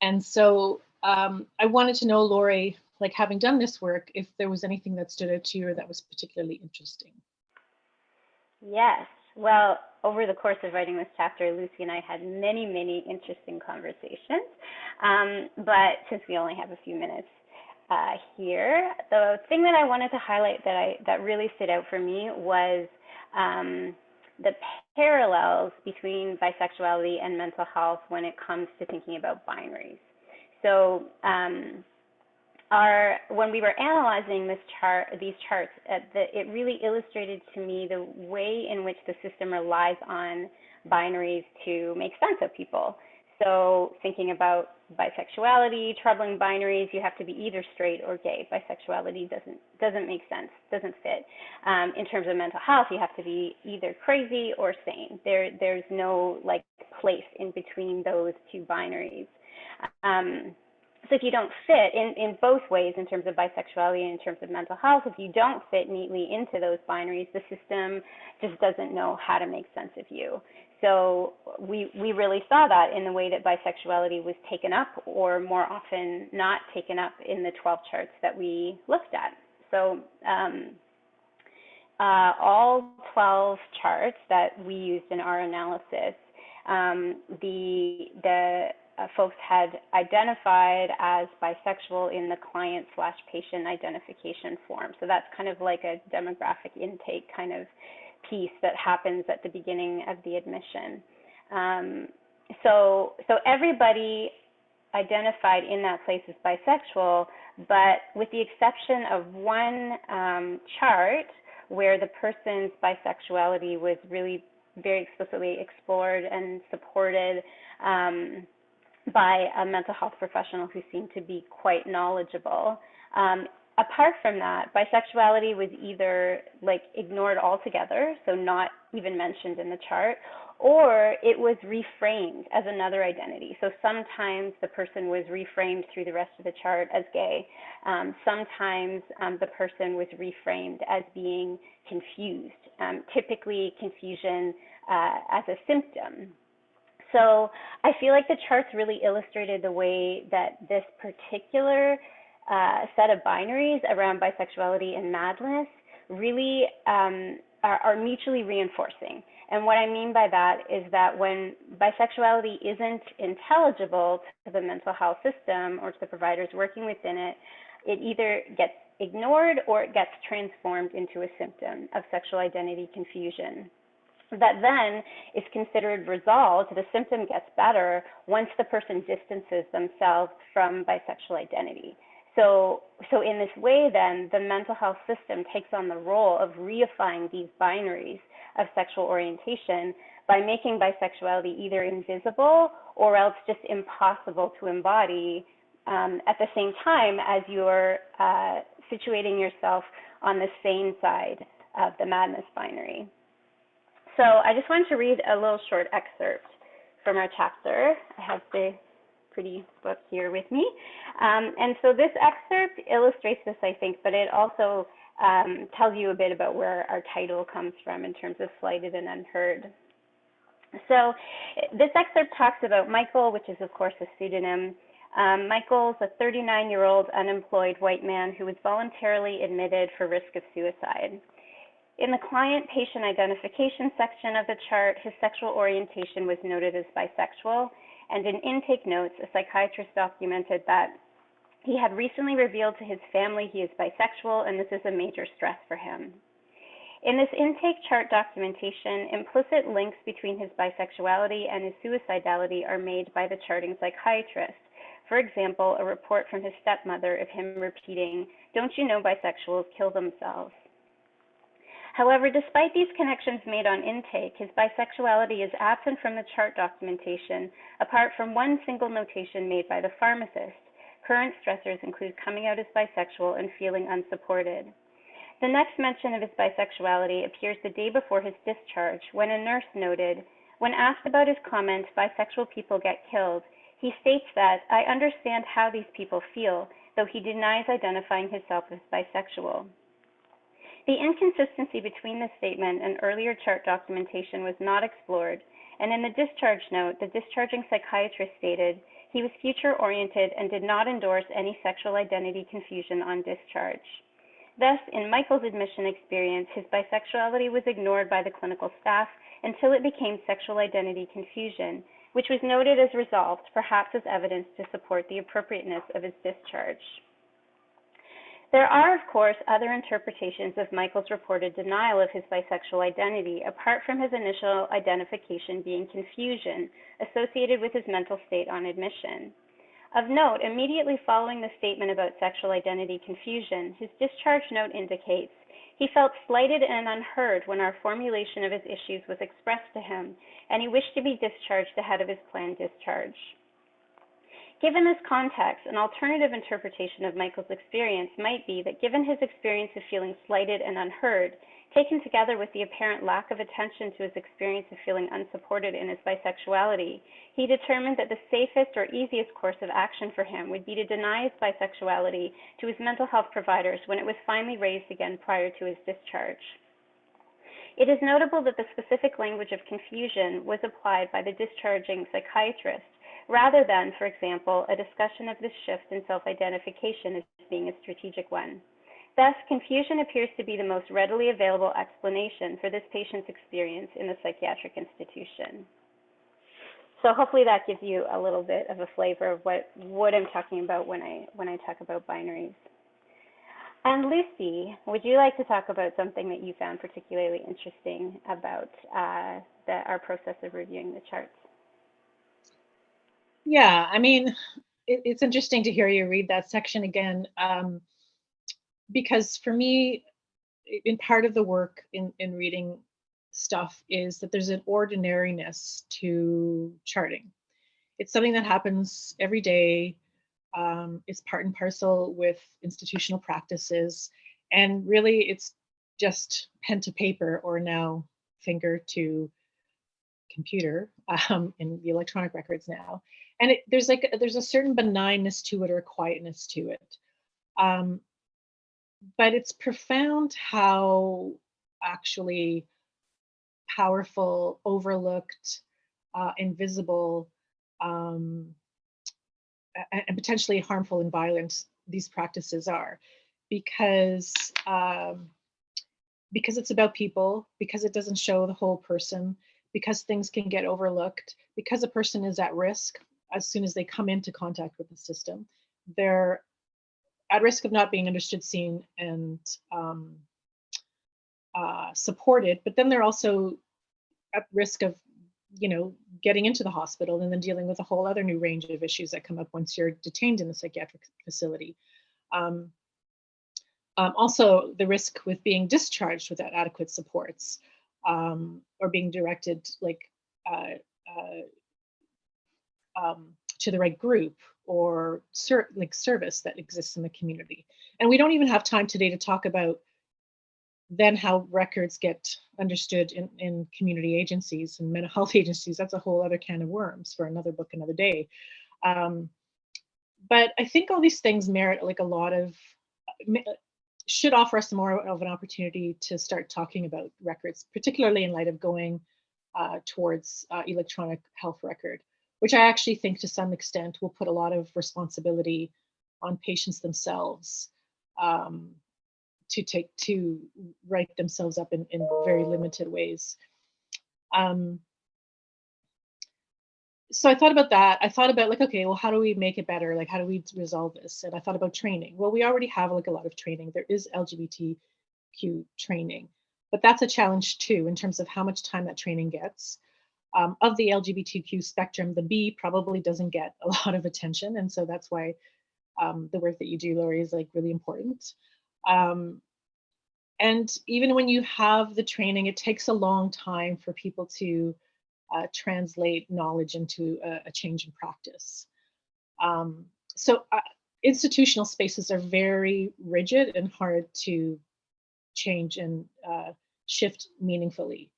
And so I wanted to know, Lori, like having done this work, if there was anything that stood out to you or that was particularly interesting. Yes. Well, over the course of writing this chapter, Lucy and I had many, many interesting conversations. But since we only have a few minutes here, the thing that I wanted to highlight that really stood out for me was the parallels between bisexuality and mental health when it comes to thinking about binaries. So when we were analyzing these charts, it really illustrated to me the way in which the system relies on binaries to make sense of people. So thinking about bisexuality, troubling binaries, you have to be either straight or gay. Bisexuality doesn't make sense, doesn't fit. In terms of mental health, you have to be either crazy or sane. There's no like place in between those two binaries. So if you don't fit in both ways, in terms of bisexuality and in terms of mental health, if you don't fit neatly into those binaries, the system just doesn't know how to make sense of you. So we really saw that in the way that bisexuality was taken up, or more often not taken up, in the 12 charts that we looked at. So all 12 charts that we used in our analysis, the folks had identified as bisexual in the client/patient identification form. So that's kind of like a demographic intake kind of piece that happens at the beginning of the admission. So everybody identified in that place as bisexual, but with the exception of one chart where the person's bisexuality was really very explicitly explored and supported by a mental health professional who seemed to be quite knowledgeable. Apart from that, bisexuality was either like ignored altogether, so not even mentioned in the chart, or it was reframed as another identity. So sometimes the person was reframed through the rest of the chart as gay. Sometimes the person was reframed as being confused, typically confusion as a symptom. So I feel like the charts really illustrated the way that this particular set of binaries around bisexuality and madness really are mutually reinforcing. And what I mean by that is that when bisexuality isn't intelligible to the mental health system or to the providers working within it, it either gets ignored or it gets transformed into a symptom of sexual identity confusion that then is considered resolved. The symptom gets better once the person distances themselves from bisexual identity. So in this way, then, the mental health system takes on the role of reifying these binaries of sexual orientation by making bisexuality either invisible or else just impossible to embody at the same time as you're situating yourself on the sane side of the madness binary. So I just wanted to read a little short excerpt from our chapter. I have the pretty book here with me. And so this excerpt illustrates this, I think, but it also tells you a bit about where our title comes from in terms of slighted and unheard. So this excerpt talks about Michael, which is of course a pseudonym. Michael's a 39-year-old unemployed white man who was voluntarily admitted for risk of suicide. In the client-patient identification section of the chart, his sexual orientation was noted as bisexual, and in intake notes, a psychiatrist documented that he had recently revealed to his family he is bisexual, and this is a major stress for him. In this intake chart documentation, implicit links between his bisexuality and his suicidality are made by the charting psychiatrist. For example, a report from his stepmother of him repeating, "Don't you know bisexuals kill themselves?" However, despite these connections made on intake, his bisexuality is absent from the chart documentation, apart from one single notation made by the pharmacist. Current stressors include coming out as bisexual and feeling unsupported. The next mention of his bisexuality appears the day before his discharge, when a nurse noted, when asked about his comment, "Bisexual people get killed," he states that, "I understand how these people feel," though he denies identifying himself as bisexual. The inconsistency between this statement and earlier chart documentation was not explored, and in the discharge note, the discharging psychiatrist stated he was future-oriented and did not endorse any sexual identity confusion on discharge. Thus, in Michael's admission experience, his bisexuality was ignored by the clinical staff until it became sexual identity confusion, which was noted as resolved, perhaps as evidence to support the appropriateness of his discharge. There are, of course, other interpretations of Michael's reported denial of his bisexual identity, apart from his initial identification being confusion associated with his mental state on admission. Of note, immediately following the statement about sexual identity confusion, his discharge note indicates he felt slighted and unheard when our formulation of his issues was expressed to him, and he wished to be discharged ahead of his planned discharge. Given this context, an alternative interpretation of Michael's experience might be that given his experience of feeling slighted and unheard, taken together with the apparent lack of attention to his experience of feeling unsupported in his bisexuality, he determined that the safest or easiest course of action for him would be to deny his bisexuality to his mental health providers when it was finally raised again prior to his discharge. It is notable that the specific language of confusion was applied by the discharging psychiatrist, rather than, for example, a discussion of this shift in self-identification as being a strategic one. Thus, confusion appears to be the most readily available explanation for this patient's experience in the psychiatric institution. So hopefully that gives you a little bit of a flavor of what I'm talking about when I talk about binaries. And Lucy, would you like to talk about something that you found particularly interesting about our process of reviewing the charts? Yeah, I mean, it's interesting to hear you read that section again, because for me, in part of the work in reading stuff is that there's an ordinariness to charting. It's something that happens every day. It's part and parcel with institutional practices, and really it's just pen to paper or now finger to computer in the electronic records now. And there's a certain benignness to it or quietness to it. But it's profound how actually powerful, overlooked, invisible, and potentially harmful and violent these practices are, because it's about people, because it doesn't show the whole person, because things can get overlooked, because a person is at risk as soon as they come into contact with the system. They're at risk of not being understood, seen, and supported, but then they're also at risk of, getting into the hospital and then dealing with a whole other new range of issues that come up once you're detained in the psychiatric facility. Also, the risk with being discharged without adequate supports. or being directed like to the right group or service that exists in the community. And we don't even have time today to talk about then how records get understood in community agencies and mental health agencies. That's a whole other can of worms for another book, another day. But I think all these things merit like a lot of, should offer us more of an opportunity to start talking about records, particularly in light of going towards electronic health record, which I actually think to some extent will put a lot of responsibility on patients themselves to write themselves up in very limited ways. So I thought about that. I thought about like, okay, well, how do we make it better? Like, how do we resolve this? And I thought about training. Well, we already have like a lot of training. There is LGBTQ training, but that's a challenge too, in terms of how much time that training gets. Of the LGBTQ spectrum, the B probably doesn't get a lot of attention. And so that's why the work that you do, Laurie, is like really important. And even when you have the training, it takes a long time for people to translate knowledge into a change in practice. So institutional spaces are very rigid and hard to change and shift meaningfully.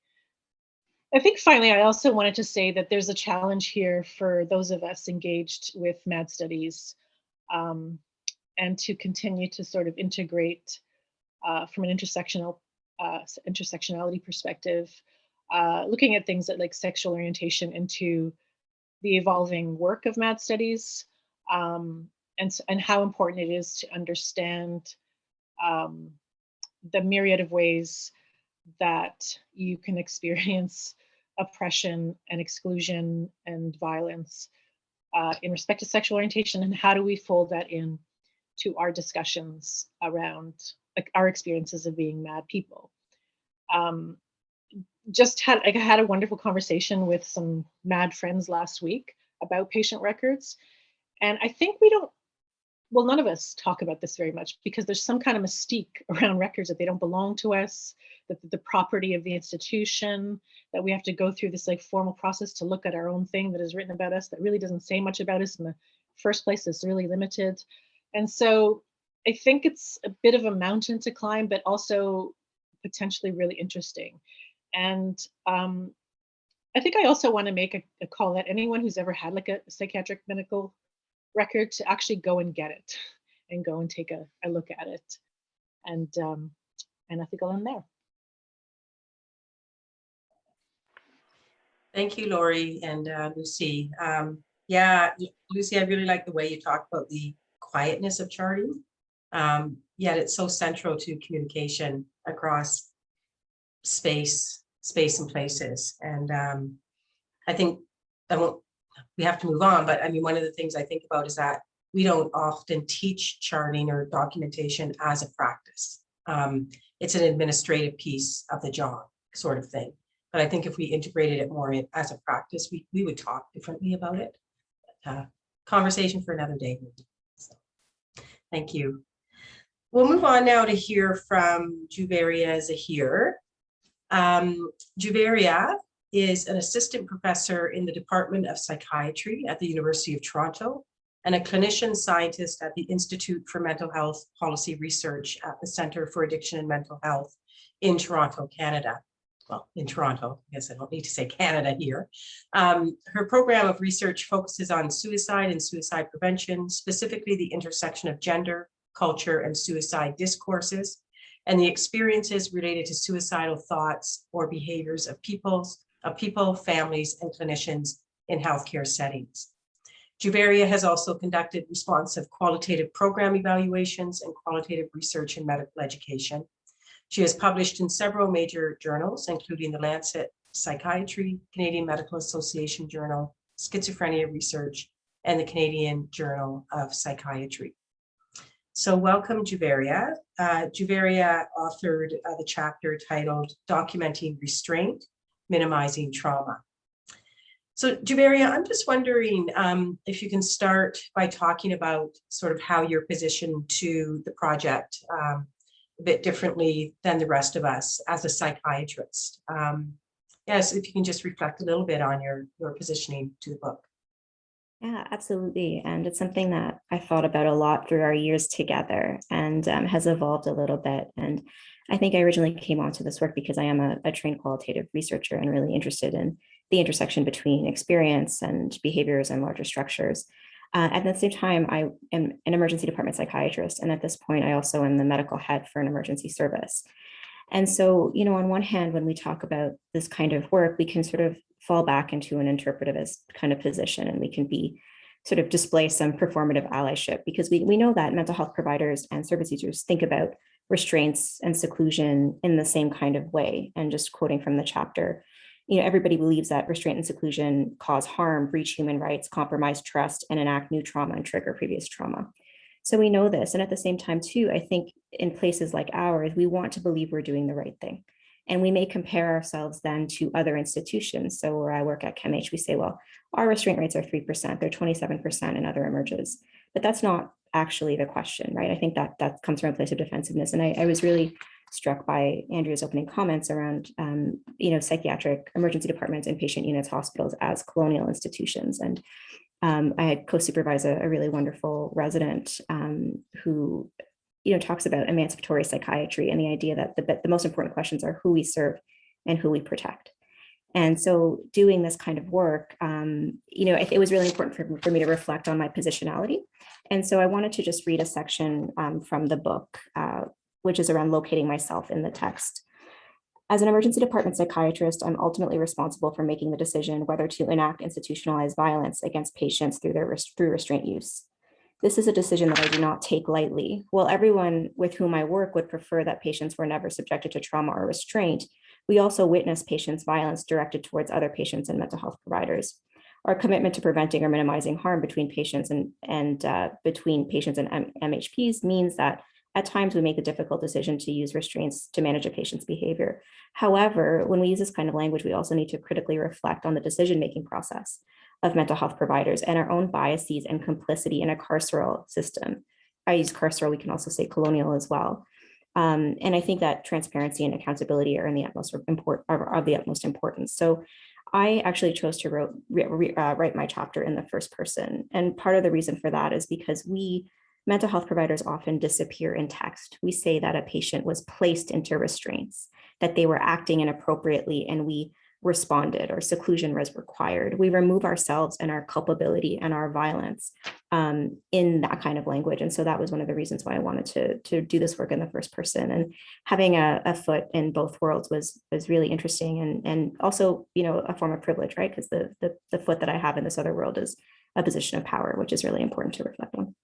I think finally, I also wanted to say that there's a challenge here for those of us engaged with MAD studies and to continue to sort of integrate from an intersectionality perspective, looking at things like sexual orientation into the evolving work of MAD studies, and how important it is to understand the myriad of ways that you can experience oppression and exclusion and violence in respect to sexual orientation, and how do we fold that in to our discussions around like our experiences of being MAD people. I had a wonderful conversation with some MAD friends last week about patient records. And I think none of us talk about this very much because there's some kind of mystique around records that they don't belong to us, that the property of the institution, that we have to go through this like formal process to look at our own thing that is written about us that really doesn't say much about us in the first place. It's really limited. And so I think it's a bit of a mountain to climb, but also potentially really interesting. And I think I also want to make a call at anyone who's ever had like a psychiatric medical record to actually go and get it and go and take a look at it. And I think I'll end there. Thank you, Laurie and Lucy. Yeah, Lucy, I really like the way you talk about the quietness of charting. Yet it's so central to communication across space and places. And I think we have to move on, but I mean, one of the things I think about is that we don't often teach charting or documentation as a practice. It's an administrative piece of the job sort of thing. But I think if we integrated it more as a practice, we would talk differently about it. Conversation for another day. So, thank you. We'll move on now to hear from Javario Zahir. Javario is an assistant professor in the Department of Psychiatry at the University of Toronto and a clinician scientist at the Institute for Mental Health Policy Research at the Centre for Addiction and Mental Health in Toronto, Canada. Well, in Toronto, I guess I don't need to say Canada here. Her program of research focuses on suicide and suicide prevention, specifically the intersection of gender, culture, and suicide discourses, and the experiences related to suicidal thoughts or behaviors of people, families, and clinicians in healthcare settings. Javario has also conducted responsive qualitative program evaluations and qualitative research in medical education. She has published in several major journals, including the Lancet Psychiatry, Canadian Medical Association Journal, Schizophrenia Research, and the Canadian Journal of Psychiatry. So welcome, Javario. Javario authored the chapter titled Documenting Restraint, Minimizing Trauma. So Javario, I'm just wondering if you can start by talking about sort of how you're positioned to the project a bit differently than the rest of us as a psychiatrist. Yes, if you can just reflect a little bit on your positioning to the book. Yeah, absolutely. And it's something that I thought about a lot through our years together and has evolved a little bit. And I think I originally came onto this work because I am a trained qualitative researcher and really interested in the intersection between experience and behaviors and larger structures. At the same time, I am an emergency department psychiatrist. And at this point, I also am the medical head for an emergency service. And so, on one hand, when we talk about this kind of work, we can sort of fall back into an interpretivist kind of position, and we can be sort of display some performative allyship, because we know that mental health providers and service users think about restraints and seclusion in the same kind of way. And just quoting from the chapter, everybody believes that restraint and seclusion cause harm, breach human rights, compromise trust, and enact new trauma and trigger previous trauma. So we know this. And at the same time, too, I think in places like ours, we want to believe we're doing the right thing. And we may compare ourselves then to other institutions. So where I work at ChemH, we say, well, our restraint rates are 3%, they're 27% in other emerges. But that's not actually the question, right? I think that comes from a place of defensiveness. And I was really struck by Andrea's opening comments around, psychiatric emergency departments, inpatient units, hospitals as colonial institutions. And I had co-supervised a really wonderful resident who talks about emancipatory psychiatry and the idea that the most important questions are who we serve and who we protect. And so doing this kind of work, it was really important for me to reflect on my positionality. And so I wanted to just read a section from the book, which is around locating myself in the text. As an emergency department psychiatrist, I'm ultimately responsible for making the decision whether to enact institutionalized violence against patients through restraint use. This is a decision that I do not take lightly. While everyone with whom I work would prefer that patients were never subjected to trauma or restraint, we also witness patients' violence directed towards other patients and mental health providers. Our commitment to preventing or minimizing harm between patients and between patients and MHPs means that at times we make the difficult decision to use restraints to manage a patient's behavior. However, when we use this kind of language, we also need to critically reflect on the decision-making process of mental health providers and our own biases and complicity in a carceral system. I use carceral, we can also say colonial as well. And I think that transparency and accountability are of the utmost importance. So I actually chose to write my chapter in the first person. And part of the reason for that is because mental health providers often disappear in text. We say that a patient was placed into restraints, that they were acting inappropriately, and we responded, or seclusion was required. We remove ourselves and our culpability and our violence in that kind of language. And so that was one of the reasons why I wanted to do this work in the first person. And having a foot in both worlds was really interesting, and also, a form of privilege, right? Because the foot that I have in this other world is a position of power, which is really important to reflect on.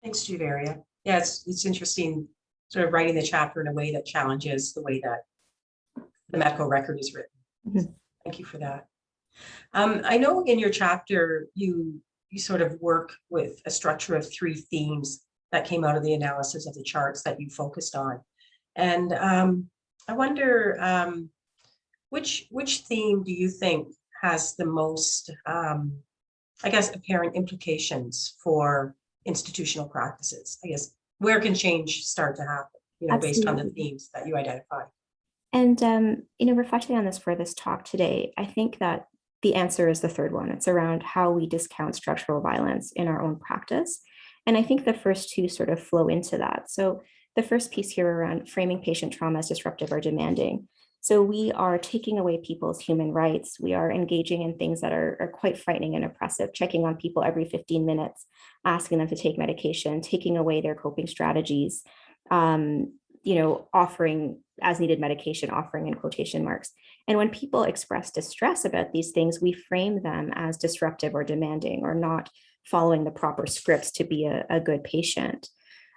Thanks, Javario. Yeah, it's interesting sort of writing the chapter in a way that challenges the way that the medical record is written. Mm-hmm. Thank you for that. I know in your chapter, you sort of work with a structure of 3 themes that came out of the analysis of the charts that you focused on. And I wonder, which theme do you think has the most, apparent implications for institutional practices? I guess, where can change start to happen, based on the themes that you identify? And, reflecting on this for this talk today, I think that the answer is the third one. It's around how we discount structural violence in our own practice. And I think the first 2 sort of flow into that. So the first piece here around framing patient trauma as disruptive or demanding. So we are taking away people's human rights. We are engaging in things that are quite frightening and oppressive, checking on people every 15 minutes, asking them to take medication, taking away their coping strategies, offering as needed medication, offering in quotation marks. And when people express distress about these things, we frame them as disruptive or demanding, or not following the proper scripts to be a good patient.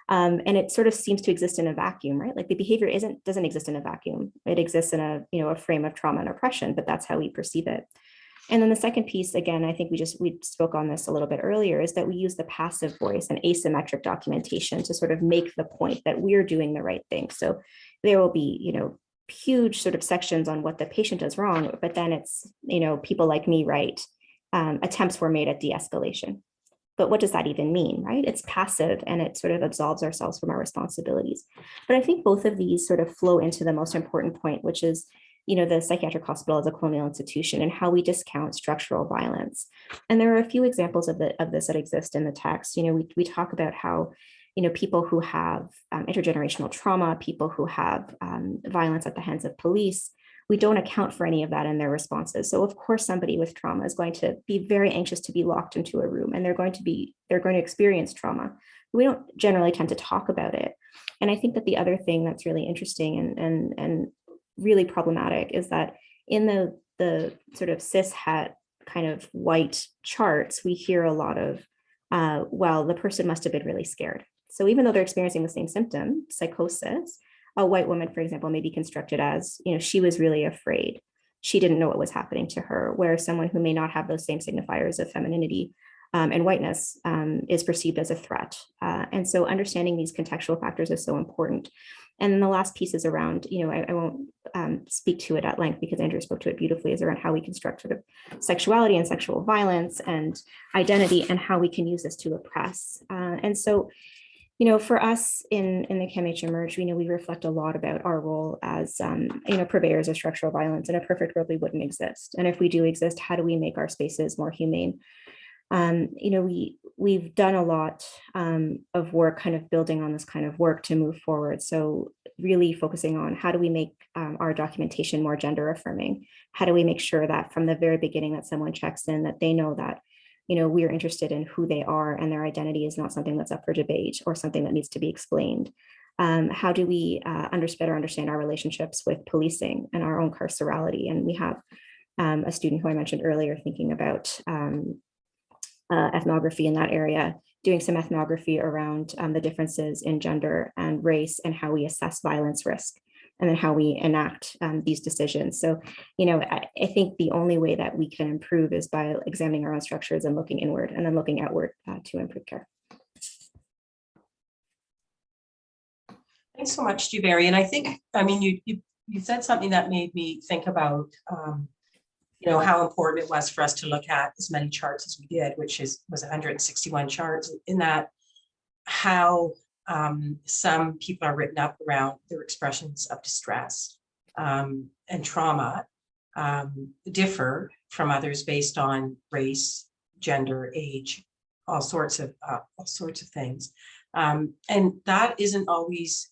And it sort of seems to exist in a vacuum, right? Like the behavior doesn't exist in a vacuum. It exists in a frame of trauma and oppression, but that's how we perceive it. And then the second piece, again, I think we spoke on this a little bit earlier, is that we use the passive voice and asymmetric documentation to sort of make the point that we're doing the right thing. So there will be, huge sort of sections on what the patient does wrong, but then it's, people like me write, attempts were made at de-escalation. but what does that even mean, right? It's passive and it sort of absolves ourselves from our responsibilities. But I think both of these sort of flow into the most important point, which is, the psychiatric hospital as a colonial institution and how we discount structural violence. And there are a few examples of this that exist in the text. We talk about how, people who have intergenerational trauma, people who have violence at the hands of police, we don't account for any of that in their responses. So of course, somebody with trauma is going to be very anxious to be locked into a room, and they're going to experience trauma. We don't generally tend to talk about it. And I think that the other thing that's really interesting and really problematic is that in the sort of cis het kind of white charts, we hear a lot of, well, the person must have been really scared. So even though they're experiencing the same symptom, psychosis, a white woman, for example, may be constructed as, she was really afraid. She didn't know what was happening to her, where someone who may not have those same signifiers of femininity and whiteness is perceived as a threat. And so understanding these contextual factors is so important. And then the last piece is around, I won't speak to it at length because Andrew spoke to it beautifully, is around how we construct sort of sexuality and sexual violence and identity and how we can use this to oppress. And so, for us in the CAMH Emerge, we reflect a lot about our role as, purveyors of structural violence. In a perfect world, we wouldn't exist. And if we do exist, how do we make our spaces more humane? We've done a lot of work kind of building on this kind of work to move forward. So really focusing on how do we make our documentation more gender affirming? How do we make sure that from the very beginning that someone checks in, that they know that, we are interested in who they are and their identity is not something that's up for debate or something that needs to be explained. How do we better understand our relationships with policing and our own carcerality? And we have a student who I mentioned earlier thinking about ethnography in that area, doing some ethnography around the differences in gender and race and how we assess violence risk, and then how we enact these decisions. So, I think the only way that we can improve is by examining our own structures and looking inward and then looking outward to improve care. Thanks so much, Javario. And I think, you said something that made me think about, how important it was for us to look at as many charts as we did, which was 161 charts, in that how some people are written up around their expressions of distress and trauma differ from others based on race, gender, age, all sorts of things. And that isn't always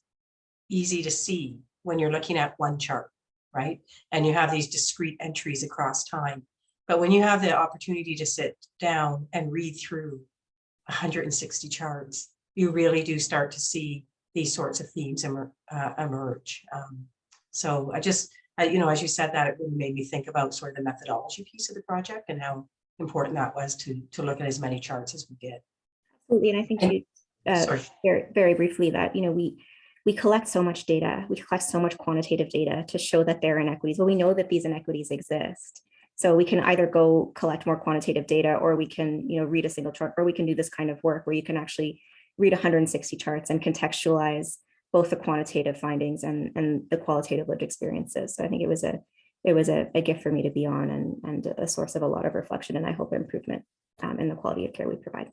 easy to see when you're looking at one chart, right? And you have these discrete entries across time. But when you have the opportunity to sit down and read through 160 charts, you really do start to see these sorts of themes emerge. So I just, as you said that, it really made me think about sort of the methodology piece of the project and how important that was to look at as many charts as we did. Absolutely, and I think very, very briefly that, we collect so much data, we collect so much quantitative data to show that there are inequities. Well, we know that these inequities exist. So we can either go collect more quantitative data, or we can, read a single chart, or we can do this kind of work where you can actually read 160 charts and contextualize both the quantitative findings and the qualitative lived experiences. So I think it was a gift for me to be on and a source of a lot of reflection, and I hope improvement in the quality of care we provide.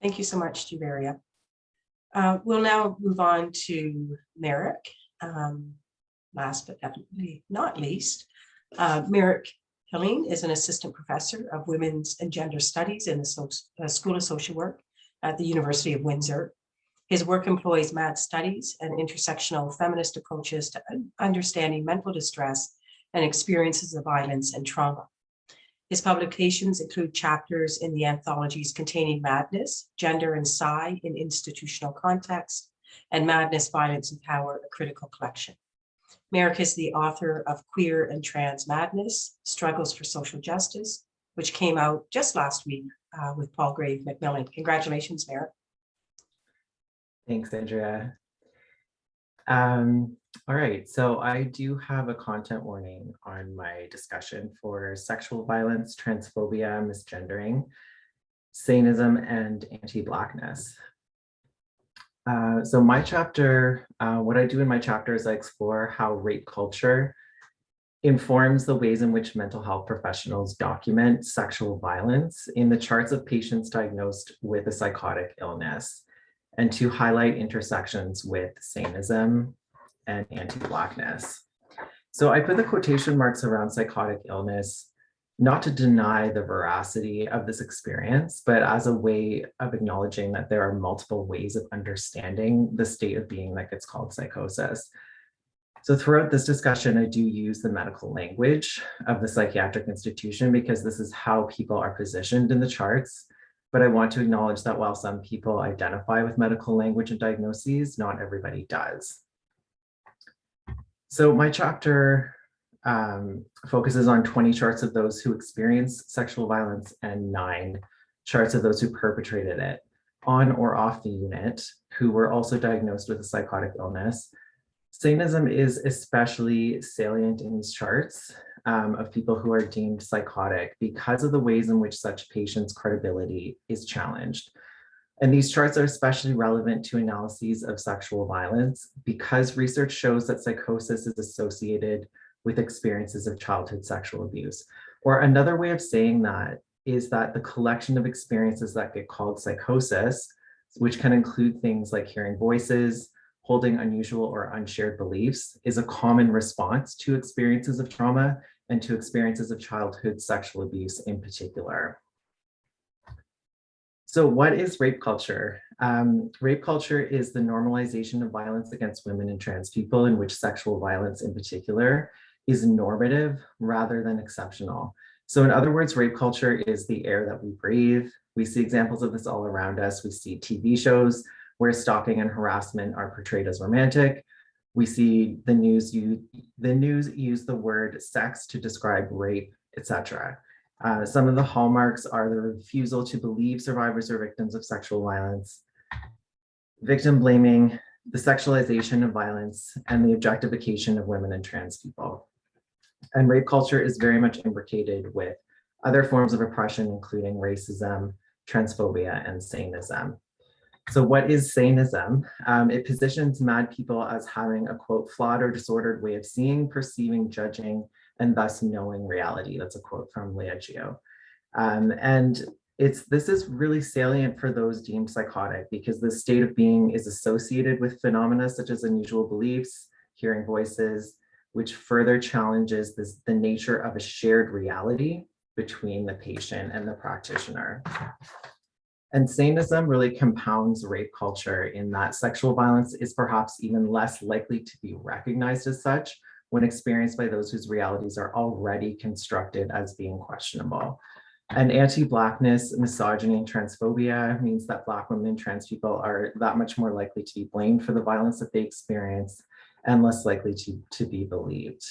Thank you so much, Javario. We'll now move on to Merrick. Last but definitely not least, Merrick Helene is an assistant professor of women's and gender studies in the School of Social Work at the University of Windsor. His work employs mad studies and intersectional feminist approaches to understanding mental distress and experiences of violence and trauma. His publications include chapters in the anthologies containing Madness, Gender and Psi in Institutional Context, and Madness, Violence and Power, a Critical Collection. Merrick is the author of Queer and Trans Madness, Struggles for Social Justice, which came out just last week with Palgrave Macmillan. Congratulations, Merrick. Thanks, Andrea. All right, so I do have a content warning on my discussion for sexual violence, transphobia, misgendering, Satanism, and anti-Blackness. So my chapter, what I do in my chapter is I explore how rape culture informs the ways in which mental health professionals document sexual violence in the charts of patients diagnosed with a psychotic illness, and to highlight intersections with saneism and anti-Blackness. So I put the quotation marks around psychotic illness, not to deny the veracity of this experience, but as a way of acknowledging that there are multiple ways of understanding the state of being that gets called psychosis. So throughout this discussion, I do use the medical language of the psychiatric institution because this is how people are positioned in the charts. But I want to acknowledge that while some people identify with medical language and diagnoses, not everybody does. So my chapter focuses on 20 charts of those who experienced sexual violence and 9 charts of those who perpetrated it on or off the unit, who were also diagnosed with a psychotic illness. Saneism is especially salient in these charts of people who are deemed psychotic because of the ways in which such patients' credibility is challenged. And these charts are especially relevant to analyses of sexual violence because research shows that psychosis is associated with experiences of childhood sexual abuse. Or another way of saying that is that the collection of experiences that get called psychosis, which can include things like hearing voices, holding unusual or unshared beliefs, is a common response to experiences of trauma and to experiences of childhood sexual abuse in particular. So what is rape culture? Rape culture is the normalization of violence against women and trans people, in which sexual violence in particular is normative rather than exceptional. So in other words, rape culture is the air that we breathe. We see examples of this all around us. We see TV shows where stalking and harassment are portrayed as romantic. We see the news use the word sex to describe rape, etc. Some of the hallmarks are the refusal to believe survivors or victims of sexual violence, victim blaming, the sexualization of violence, and the objectification of women and trans people. And rape culture is very much imbricated with other forms of oppression, including racism, transphobia, and saneism. So what is saneism? It positions mad people as having a, quote, flawed or disordered way of seeing, perceiving, judging, and thus knowing reality. That's a quote from Leggio. And this is really salient for those deemed psychotic because the state of being is associated with phenomena such as unusual beliefs, hearing voices, which further challenges the nature of a shared reality between the patient and the practitioner. And saneism really compounds rape culture in that sexual violence is perhaps even less likely to be recognized as such when experienced by those whose realities are already constructed as being questionable. And anti-Blackness, misogyny, and transphobia means that Black women and trans people are that much more likely to be blamed for the violence that they experience and less likely to be believed.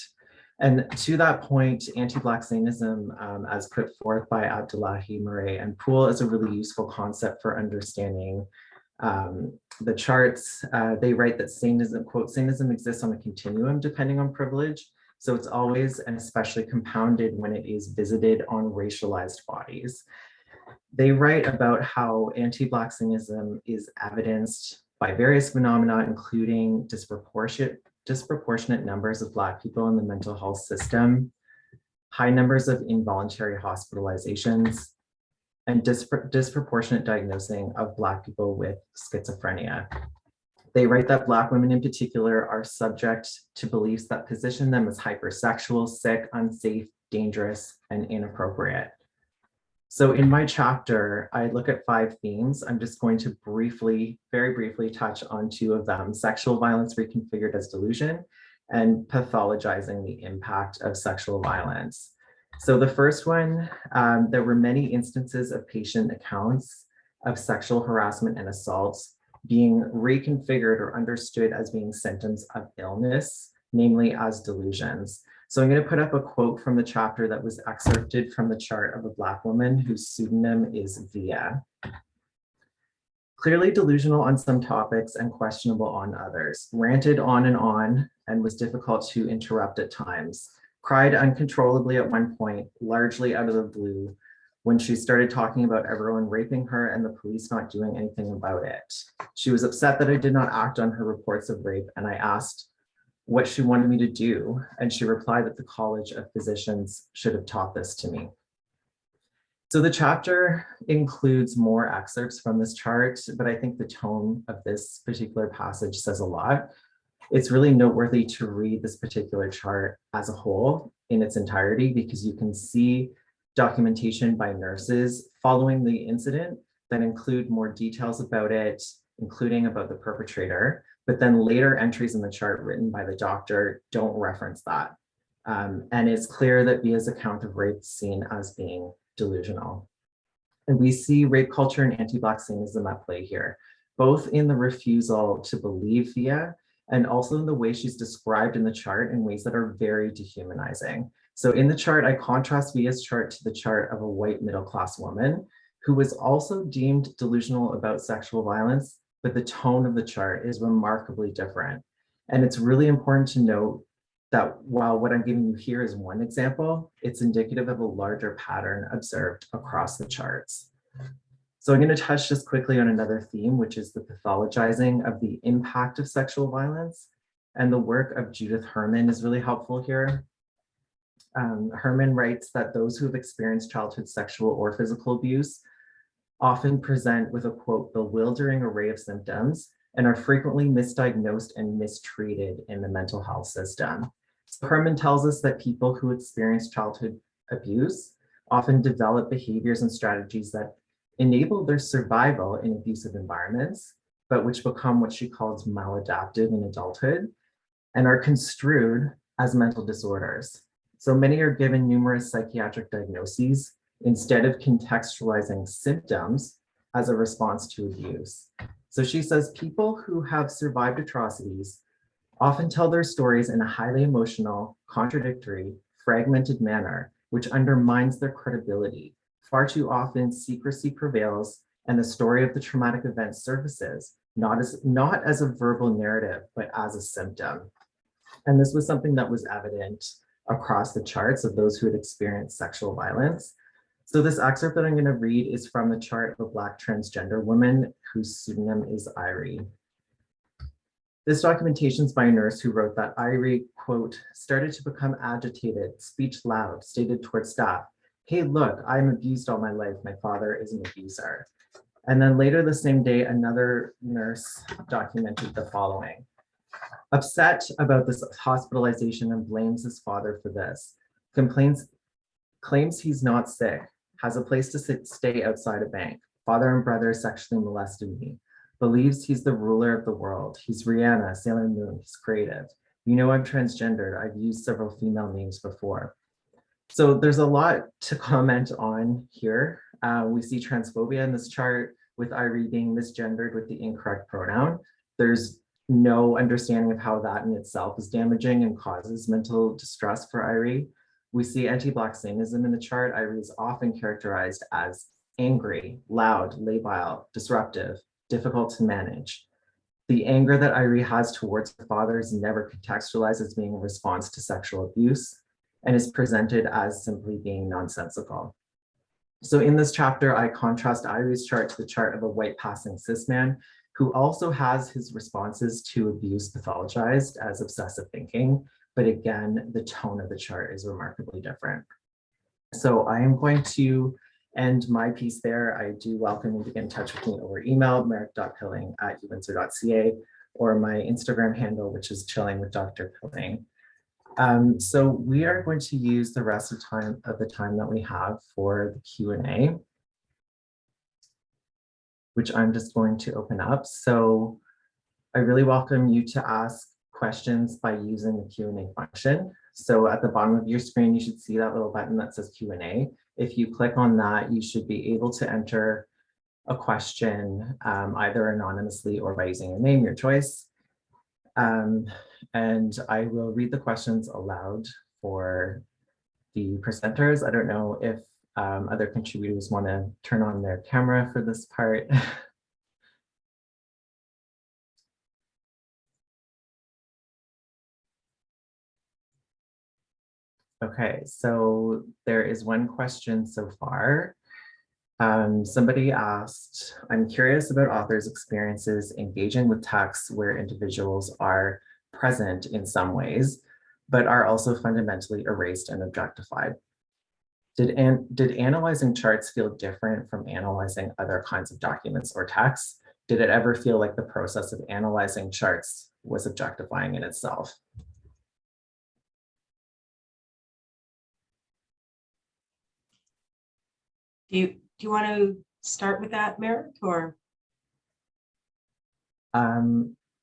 And to that point, anti-Black saneism, as put forth by Abdullahi, Murray, and Poole, is a really useful concept for understanding the charts. They write that saneism, quote, saneism exists on a continuum depending on privilege. So it's always and especially compounded when it is visited on racialized bodies. They write about how anti-Black saneism is evidenced by various phenomena, including disproportionate numbers of Black people in the mental health system, high numbers of involuntary hospitalizations, and disproportionate diagnosing of Black people with schizophrenia. They write that Black women in particular are subject to beliefs that position them as hypersexual, sick, unsafe, dangerous, and inappropriate. So in my chapter, I look at 5 themes. I'm just going to very briefly touch on 2 of them: sexual violence reconfigured as delusion and pathologizing the impact of sexual violence. So the first one, there were many instances of patient accounts of sexual harassment and assaults being reconfigured or understood as being symptoms of illness, namely as delusions. So I'm going to put up a quote from the chapter that was excerpted from the chart of a Black woman whose pseudonym is Via. Clearly delusional on some topics and questionable on others, ranted on and was difficult to interrupt at times, cried uncontrollably at one point, largely out of the blue, when she started talking about everyone raping her and the police not doing anything about it. She was upset that I did not act on her reports of rape, and I asked what she wanted me to do, and she replied that the College of Physicians should have taught this to me. So the chapter includes more excerpts from this chart, but I think the tone of this particular passage says a lot. It's really noteworthy to read this particular chart as a whole in its entirety, because you can see documentation by nurses following the incident that include more details about it, including about the perpetrator, but then later entries in the chart written by the doctor don't reference that. And it's clear that Via's account of rape is seen as being delusional. And we see rape culture and anti-Black Satanism at play here, both in the refusal to believe Via and also in the way she's described in the chart in ways that are very dehumanizing. So in the chart, I contrast Via's chart to the chart of a white middle-class woman who was also deemed delusional about sexual violence, but the tone of the chart is remarkably different. And it's really important to note that while what I'm giving you here is one example, it's indicative of a larger pattern observed across the charts. So I'm going to touch just quickly on another theme, which is the pathologizing of the impact of sexual violence. And the work of Judith Herman is really helpful here. Herman writes that those who have experienced childhood sexual or physical abuse often present with a, quote, bewildering array of symptoms and are frequently misdiagnosed and mistreated in the mental health system. So Herman tells us that people who experience childhood abuse often develop behaviors and strategies that enable their survival in abusive environments, but which become what she calls maladaptive in adulthood and are construed as mental disorders. So many are given numerous psychiatric diagnoses instead of contextualizing symptoms as a response to abuse. So she says people who have survived atrocities often tell their stories in a highly emotional, contradictory, fragmented manner, which undermines their credibility. Far too often, secrecy prevails and the story of the traumatic event surfaces, not as a verbal narrative, but as a symptom. And this was something that was evident across the charts of those who had experienced sexual violence. So this excerpt that I'm going to read is from the chart of a Black transgender woman whose pseudonym is Irie. This documentation is by a nurse who wrote that Irie, quote, started to become agitated, speech loud, stated toward staff, hey, look, I'm abused all my life. My father is an abuser. And then later the same day, another nurse documented the following. Upset about this hospitalization and blames his father for this, claims he's not sick, has a place to stay outside a bank. Father and brother sexually molested me. Believes he's the ruler of the world. He's Rihanna, Sailor Moon, he's creative. You know I'm transgendered. I've used several female names before. So there's a lot to comment on here. We see transphobia in this chart with Irie being misgendered with the incorrect pronoun. There's no understanding of how that in itself is damaging and causes mental distress for Irie. We see anti-Black Satanism in the chart. Irie is often characterized as angry, loud, labile, disruptive, difficult to manage. The anger that Irie has towards her father is never contextualized as being a response to sexual abuse and is presented as simply being nonsensical. So in this chapter, I contrast Irie's chart to the chart of a white passing cis man who also has his responses to abuse pathologized as obsessive thinking. But again, the tone of the chart is remarkably different. So I am going to end my piece there. I do welcome you to get in touch with me over email, merrick.pilling@uwindsor.ca, or my Instagram handle, which is chilling with Dr. Pilling. So we are going to use the rest of the time that we have for the Q&A, which I'm just going to open up. So I really welcome you to ask questions by using the Q&A function. So at the bottom of your screen, you should see that little button that says Q&A. If you click on that, you should be able to enter a question either anonymously or by using a name, your choice. And I will read the questions aloud for the presenters. I don't know if other contributors want to turn on their camera for this part. Okay, so there is one question so far. Somebody asked, I'm curious about authors' experiences engaging with texts where individuals are present in some ways, but are also fundamentally erased and objectified. Did analyzing charts feel different from analyzing other kinds of documents or texts? Did it ever feel like the process of analyzing charts was objectifying in itself? Do you want to start with that, Merrick, or?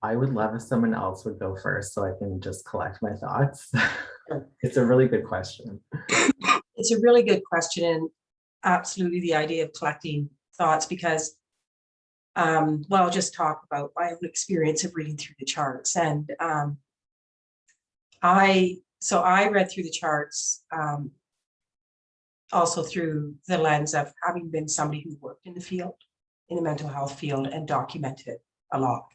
I would love if someone else would go first so I can just collect my thoughts. Sure. It's a really good question. It's a really good question, and absolutely the idea of collecting thoughts, because well, I'll just talk about my own experience of reading through the charts. And I read through the charts also through the lens of having been somebody who worked in the field, in the mental health field, and documented a lot.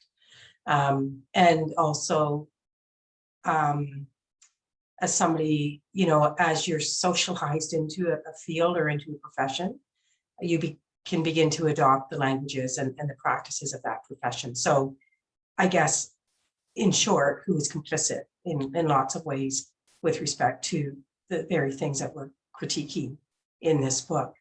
And also as somebody, as you're socialized into a field or into a profession, you can begin to adopt the languages and the practices of that profession. So I guess, in short, who is complicit in lots of ways with respect to the very things that we're critiquing in this book.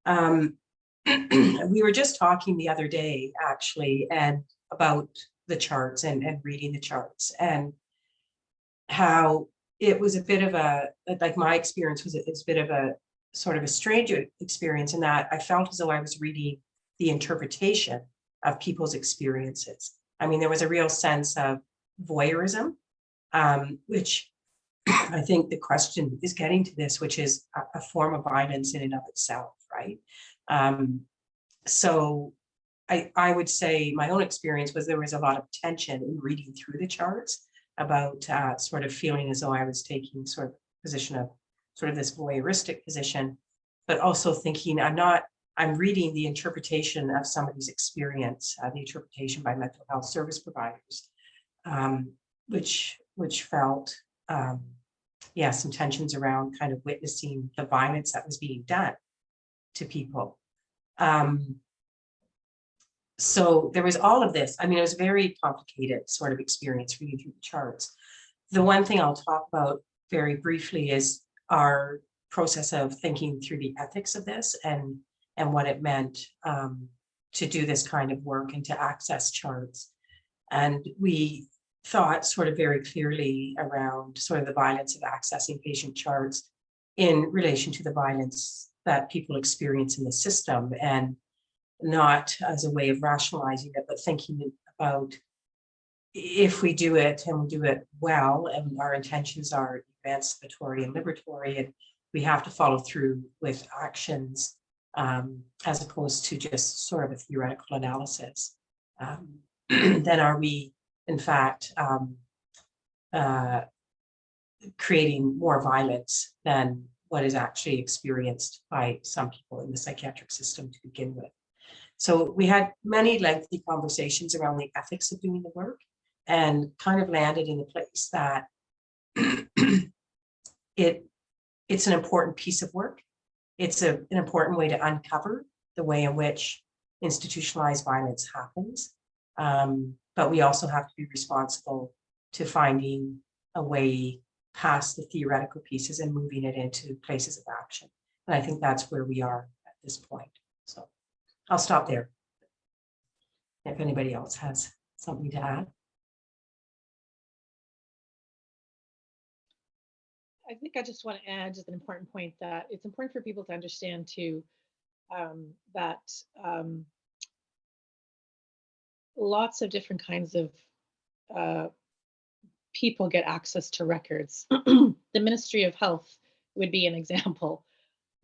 We were just talking the other day, actually, and about the charts and reading the charts, and how it was a bit of a, like my experience was a bit of a sort of a strange experience, in that I felt as though I was reading the interpretation of people's experiences. I mean, there was a real sense of voyeurism, which I think the question is getting to this, which is a form of violence in and of itself, right? So I would say my own experience was there was a lot of tension in reading through the charts about sort of feeling as though I was taking sort of position of sort of this voyeuristic position, but also thinking I'm reading the interpretation of somebody's experience, the interpretation by mental health service providers, which felt, some tensions around kind of witnessing the violence that was being done to people. So there was all of this. I mean, it was a very complicated sort of experience reading through the charts. The one thing I'll talk about very briefly is our process of thinking through the ethics of this and what it meant to do this kind of work and to access charts. And we thought sort of very clearly around sort of the violence of accessing patient charts in relation to the violence that people experience in the system, and not as a way of rationalizing it, but thinking about, if we do it and we do it well, and our intentions are emancipatory and liberatory, and we have to follow through with actions as opposed to just sort of a theoretical analysis, then are we in fact creating more violence than what is actually experienced by some people in the psychiatric system to begin with. So we had many lengthy conversations around the ethics of doing the work, and kind of landed in a place that it's an important piece of work. It's an important way to uncover the way in which institutionalized violence happens. But we also have to be responsible to finding a way past the theoretical pieces and moving it into places of action. And I think that's where we are at this point. So I'll stop there. If anybody else has something to add. I think I just want to add just an important point, that it's important for people to understand too, that lots of different kinds of people get access to records. The Ministry of Health would be an example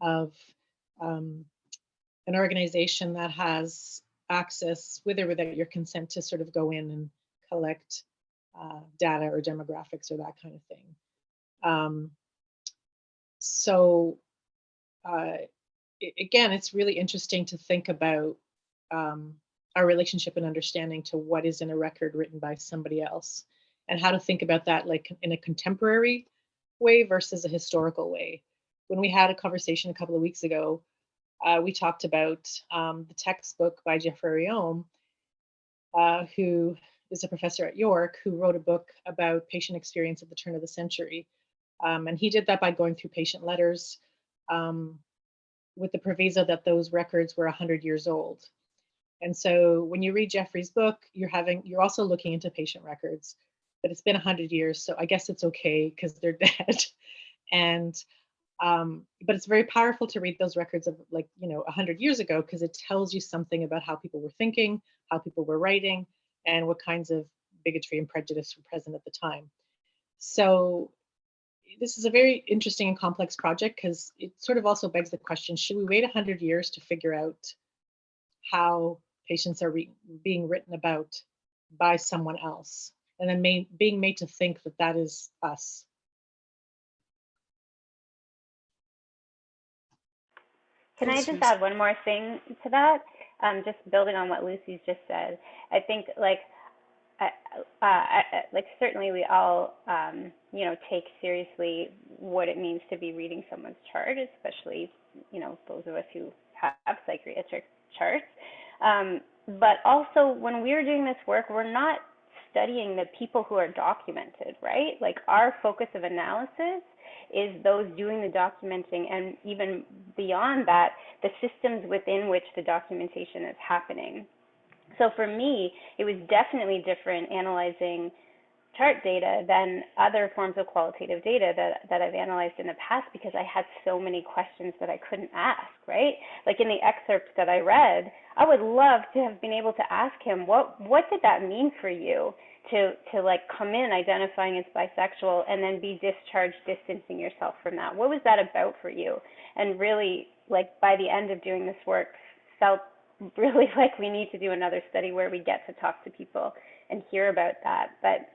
of an organization that has access, with or without your consent, to sort of go in and collect data or demographics or that kind of thing. So again, it's really interesting to think about our relationship and understanding to what is in a record written by somebody else, and how to think about that like in a contemporary way versus a historical way. When we had a conversation a couple of weeks ago, we talked about the textbook by Javario, who is a professor at York who wrote a book about patient experience at the turn of the century. And he did that by going through patient letters with the proviso that those records were 100 years old. And so when you read Jeffrey's book, you're also looking into patient records, but it's been 100 years, so I guess it's okay because they're dead. And but it's very powerful to read those records of 100 years ago, because it tells you something about how people were thinking, how people were writing, and what kinds of bigotry and prejudice were present at the time. So this is a very interesting and complex project, because it sort of also begs the question, should we wait 100 years to figure out how patients are being written about by someone else, and then being made to think that that is us? Can I just add one more thing to that? Just building on what Lucy's just said. I think certainly we all take seriously what it means to be reading someone's chart, especially those of us who have psychiatric charts. But also when we're doing this work, we're not studying the people who are documented, right? Like, our focus of analysis is those doing the documenting, and even beyond that, the systems within which the documentation is happening. So for me, it was definitely different analyzing chart data than other forms of qualitative data that I've analyzed in the past, because I had so many questions that I couldn't ask, right? Like in the excerpts that I read, I would love to have been able to ask him, what did that mean for you to come in identifying as bisexual and then be discharged, distancing yourself from that? What was that about for you? And really, by the end of doing this work, felt really like we need to do another study where we get to talk to people and hear about that. But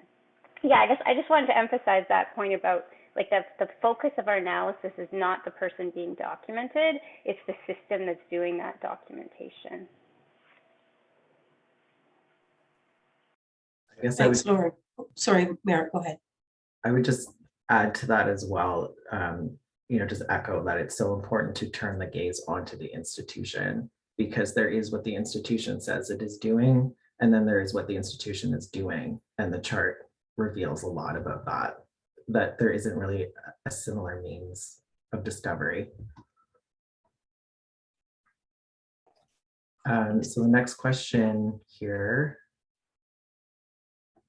yeah, I just wanted to emphasize that point about the focus of our analysis is not the person being documented, it's the system that's doing that documentation. I guess Thanks, Lauren. Sorry, Merrick, go ahead. I would just add to that as well, just echo that it's so important to turn the gaze onto the institution, because there is what the institution says it is doing, and then there is what the institution is doing. And the chart reveals a lot about that there isn't really a similar means of discovery. So the next question here,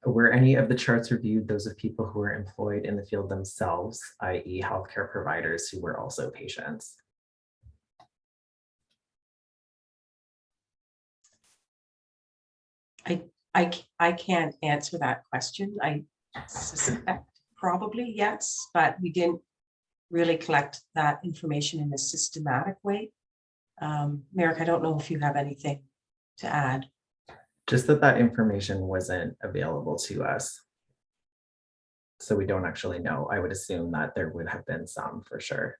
were any of the charts reviewed those of people who were employed in the field themselves, i.e. healthcare providers who were also patients? I can't answer that question. I suspect probably yes, but we didn't really collect that information in a systematic way. Merrick, I don't know if you have anything to add. Just that information wasn't available to us. So we don't actually know. I would assume that there would have been some for sure.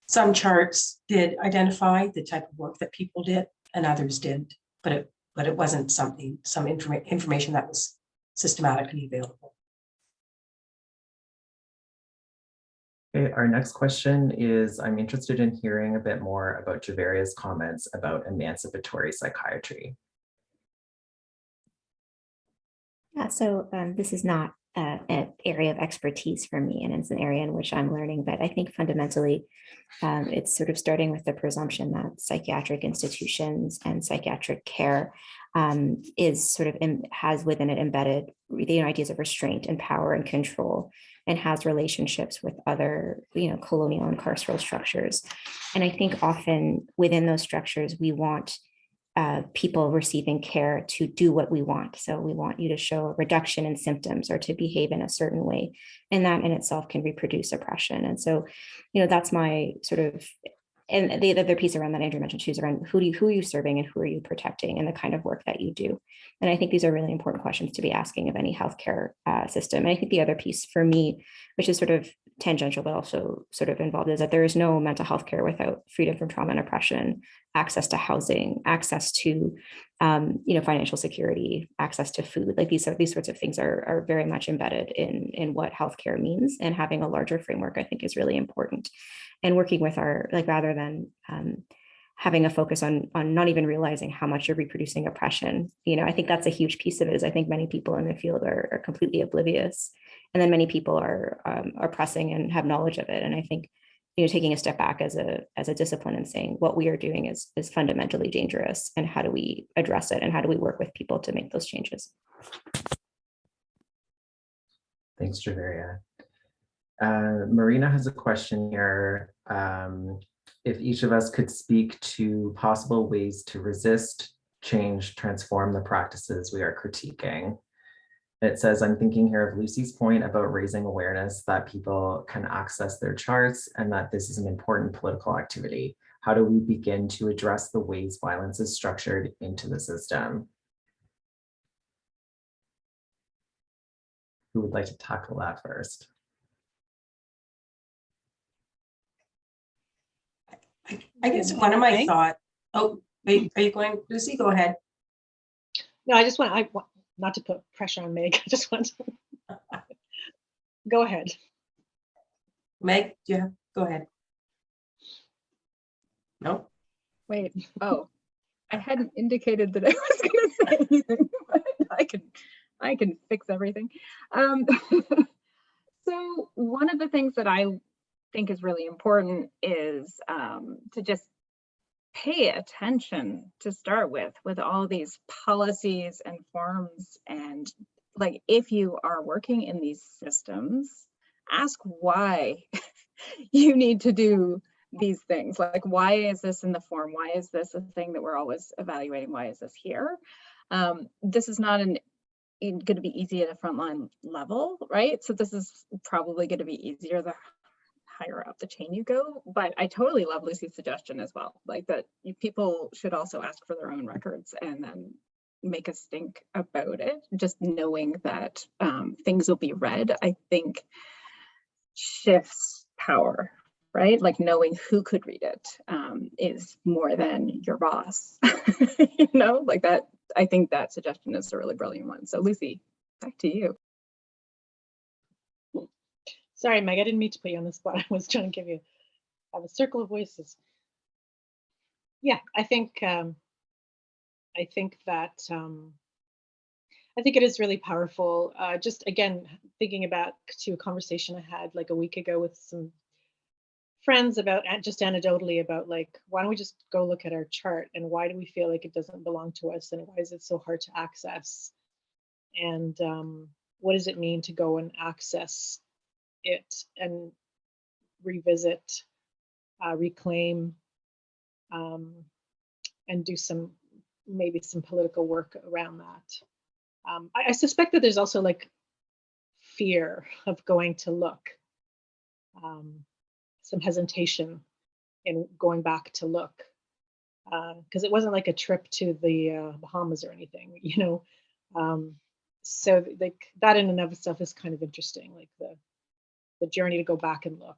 Some charts did identify the type of work that people did, and others didn't, but it wasn't some information that was systematically available. Okay, our next question is, I'm interested in hearing a bit more about Javario's comments about emancipatory psychiatry. Yeah, so this is not an area of expertise for me, and it's an area in which I'm learning, but I think fundamentally it's sort of starting with the presumption that psychiatric institutions and psychiatric care is sort of has within it embedded the ideas of restraint and power and control, and has relationships with other, colonial and carceral structures. And I think often within those structures, we want people receiving care to do what we want. So we want you to show a reduction in symptoms or to behave in a certain way. And that in itself can reproduce oppression. And so, that's my sort of, and the other piece around that Andrew mentioned too is around who are you serving and who are you protecting and the kind of work that you do. And I think these are really important questions to be asking of any healthcare system. And I think the other piece for me, which is sort of tangential, but also sort of involved, is that there is no mental health care without freedom from trauma and oppression, access to housing, access to, financial security, access to food. Like these sorts of things are very much embedded in what healthcare means, and having a larger framework, I think, is really important. And working with rather than having a focus on not even realizing how much you're reproducing oppression. I think that's a huge piece of it, is I think many people in the field are completely oblivious. And then many people are oppressing and have knowledge of it. And I think, taking a step back as a discipline and saying what we are doing is fundamentally dangerous, and how do we address it, and how do we work with people to make those changes? Thanks, Javario. Marina has a question here. If each of us could speak to possible ways to resist, change, transform the practices we are critiquing. It says, I'm thinking here of Lucy's point about raising awareness that people can access their charts and that this is an important political activity. How do we begin to address the ways violence is structured into the system? Who would like to tackle that first? I guess one of my thoughts, oh, wait, are you going, Lucy? Go ahead. No, I want not to put pressure on Meg. I just want to go ahead. Meg, yeah, go ahead. No? Wait, oh, I hadn't indicated that I was going to say anything, but I can fix everything. So one of the things that I think is really important is to just pay attention to start with all these policies and forms. And like, if you are working in these systems, ask why you need to do these things. Like, why is this in the form? Why is this a thing that we're always evaluating? Why is this here? This is not going to be easy at a frontline level, right? So this is probably going to be easier the higher up the chain you go. But I totally love Lucy's suggestion as well, like that people should also ask for their own records and then make a stink about it. Just knowing that things will be read, I think, shifts power, right? Like knowing who could read it is more than your boss, like that. I think that suggestion is a really brilliant one. So Lucy, back to you. Sorry, Meg, I didn't mean to put you on the spot. I was trying to have a circle of voices. Yeah, I think that I think it is really powerful. Just again, thinking about a conversation I had like a week ago with some friends about, just anecdotally, about like, why don't we just go look at our chart, and why do we feel like it doesn't belong to us, and why is it so hard to access, and what does it mean to go and access it and revisit, reclaim, and do maybe some political work around that. I suspect that there's also like fear of going to look, some hesitation in going back to look, because it wasn't like a trip to the Bahamas or anything, so like that in and of itself is kind of interesting, like the journey to go back and look.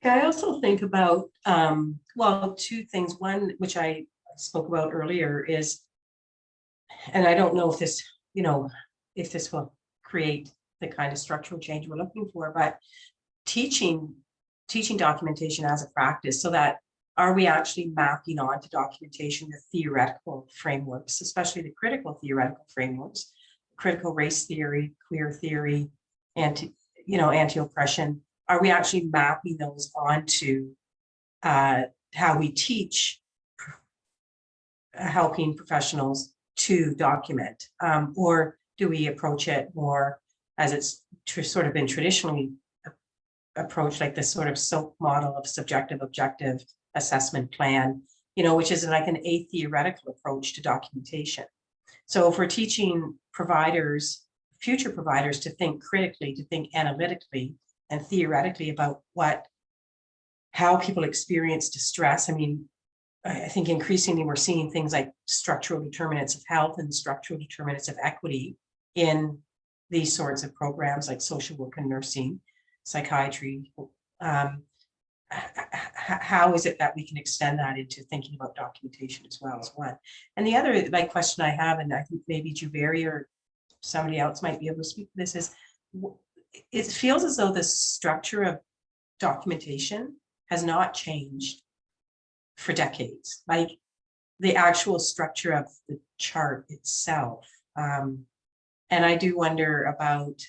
I also think about, well, two things. One, which I spoke about earlier, is, and I don't know if this, if this will create the kind of structural change we're looking for, but teaching documentation as a practice, so that are we actually mapping onto documentation the theoretical frameworks, especially the critical theoretical frameworks, critical race theory, queer theory, anti-oppression. Are we actually mapping those onto how we teach, helping professionals to document? Or do we approach it more as it's sort of been traditionally approached, like this sort of SOAP model of subjective objective assessment plan, which is like an atheoretical approach to documentation. So if we're teaching providers, future providers, to think critically, to think analytically and theoretically about how people experience distress. I mean, I think increasingly we're seeing things like structural determinants of health and structural determinants of equity in these sorts of programs like social work and nursing, psychiatry. How is it that we can extend that into thinking about documentation as well as one? And the other question I have, and I think maybe Javario or somebody else might be able to speak to this, is it feels as though the structure of documentation has not changed for decades. Like the actual structure of the chart itself. And I do wonder about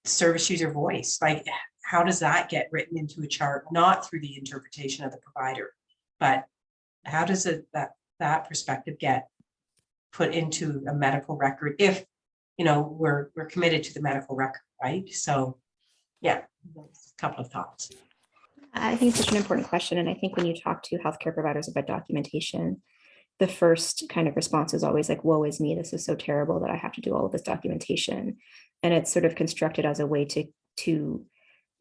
service user voice. Like, how does that get written into a chart? Not through the interpretation of the provider, but how does that perspective get put into a medical record if, you know, we're committed to the medical record, right? So yeah, a couple of thoughts. I think it's such an important question. And I think when you talk to healthcare providers about documentation, the first kind of response is always like, woe is me, this is so terrible that I have to do all of this documentation. And it's sort of constructed as a way to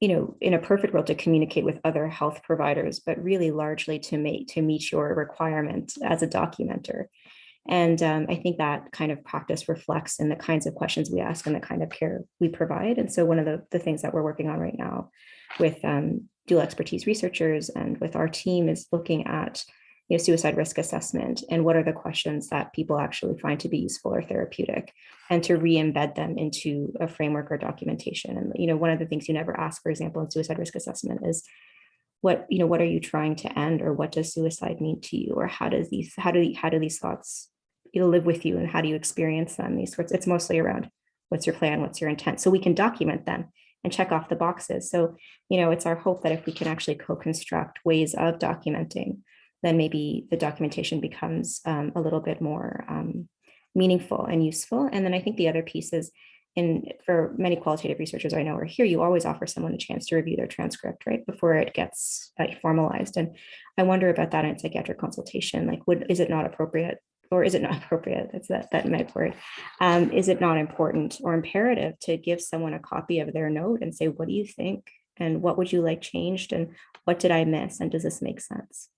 you know, in a perfect world, to communicate with other health providers, but really largely to meet your requirement as a documenter. And I think that kind of practice reflects in the kinds of questions we ask and the kind of care we provide. And so one of the things that we're working on right now with dual expertise researchers and with our team is looking at, you know, suicide risk assessment and what are the questions that people actually find to be useful or therapeutic, and to re-embed them into a framework or documentation. And, you know, one of the things you never ask, for example, in suicide risk assessment is, what are you trying to end, or what does suicide mean to you, or how do these thoughts, you know, live with you, and how do you experience them? These sorts. It's mostly around what's your plan, what's your intent, so we can document them and check off the boxes. So, you know, it's our hope that if we can actually co-construct ways of documenting, then maybe the documentation becomes a little bit more meaningful and useful. And then I think the other piece is, for many qualitative researchers I know are here, you always offer someone a chance to review their transcript, right, before it gets formalized. And I wonder about that in psychiatric consultation. Like, is it not appropriate, or is it not appropriate? That's that Meg word. Is it not important or imperative to give someone a copy of their note and say, what do you think? And what would you like changed? And what did I miss? And does this make sense?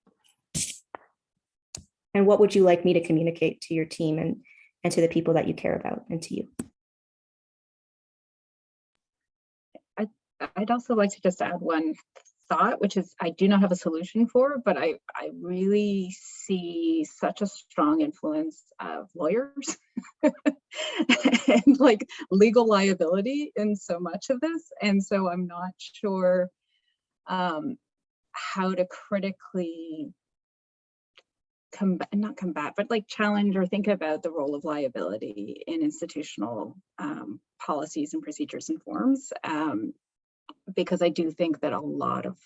And what would you like me to communicate to your team and to the people that you care about and to you? I'd also like to just add one thought, which is I do not have a solution for, but I really see such a strong influence of lawyers and like legal liability in so much of this. And so I'm not sure how to critically but like challenge or think about the role of liability in institutional policies and procedures and forms. Because I do think that a lot of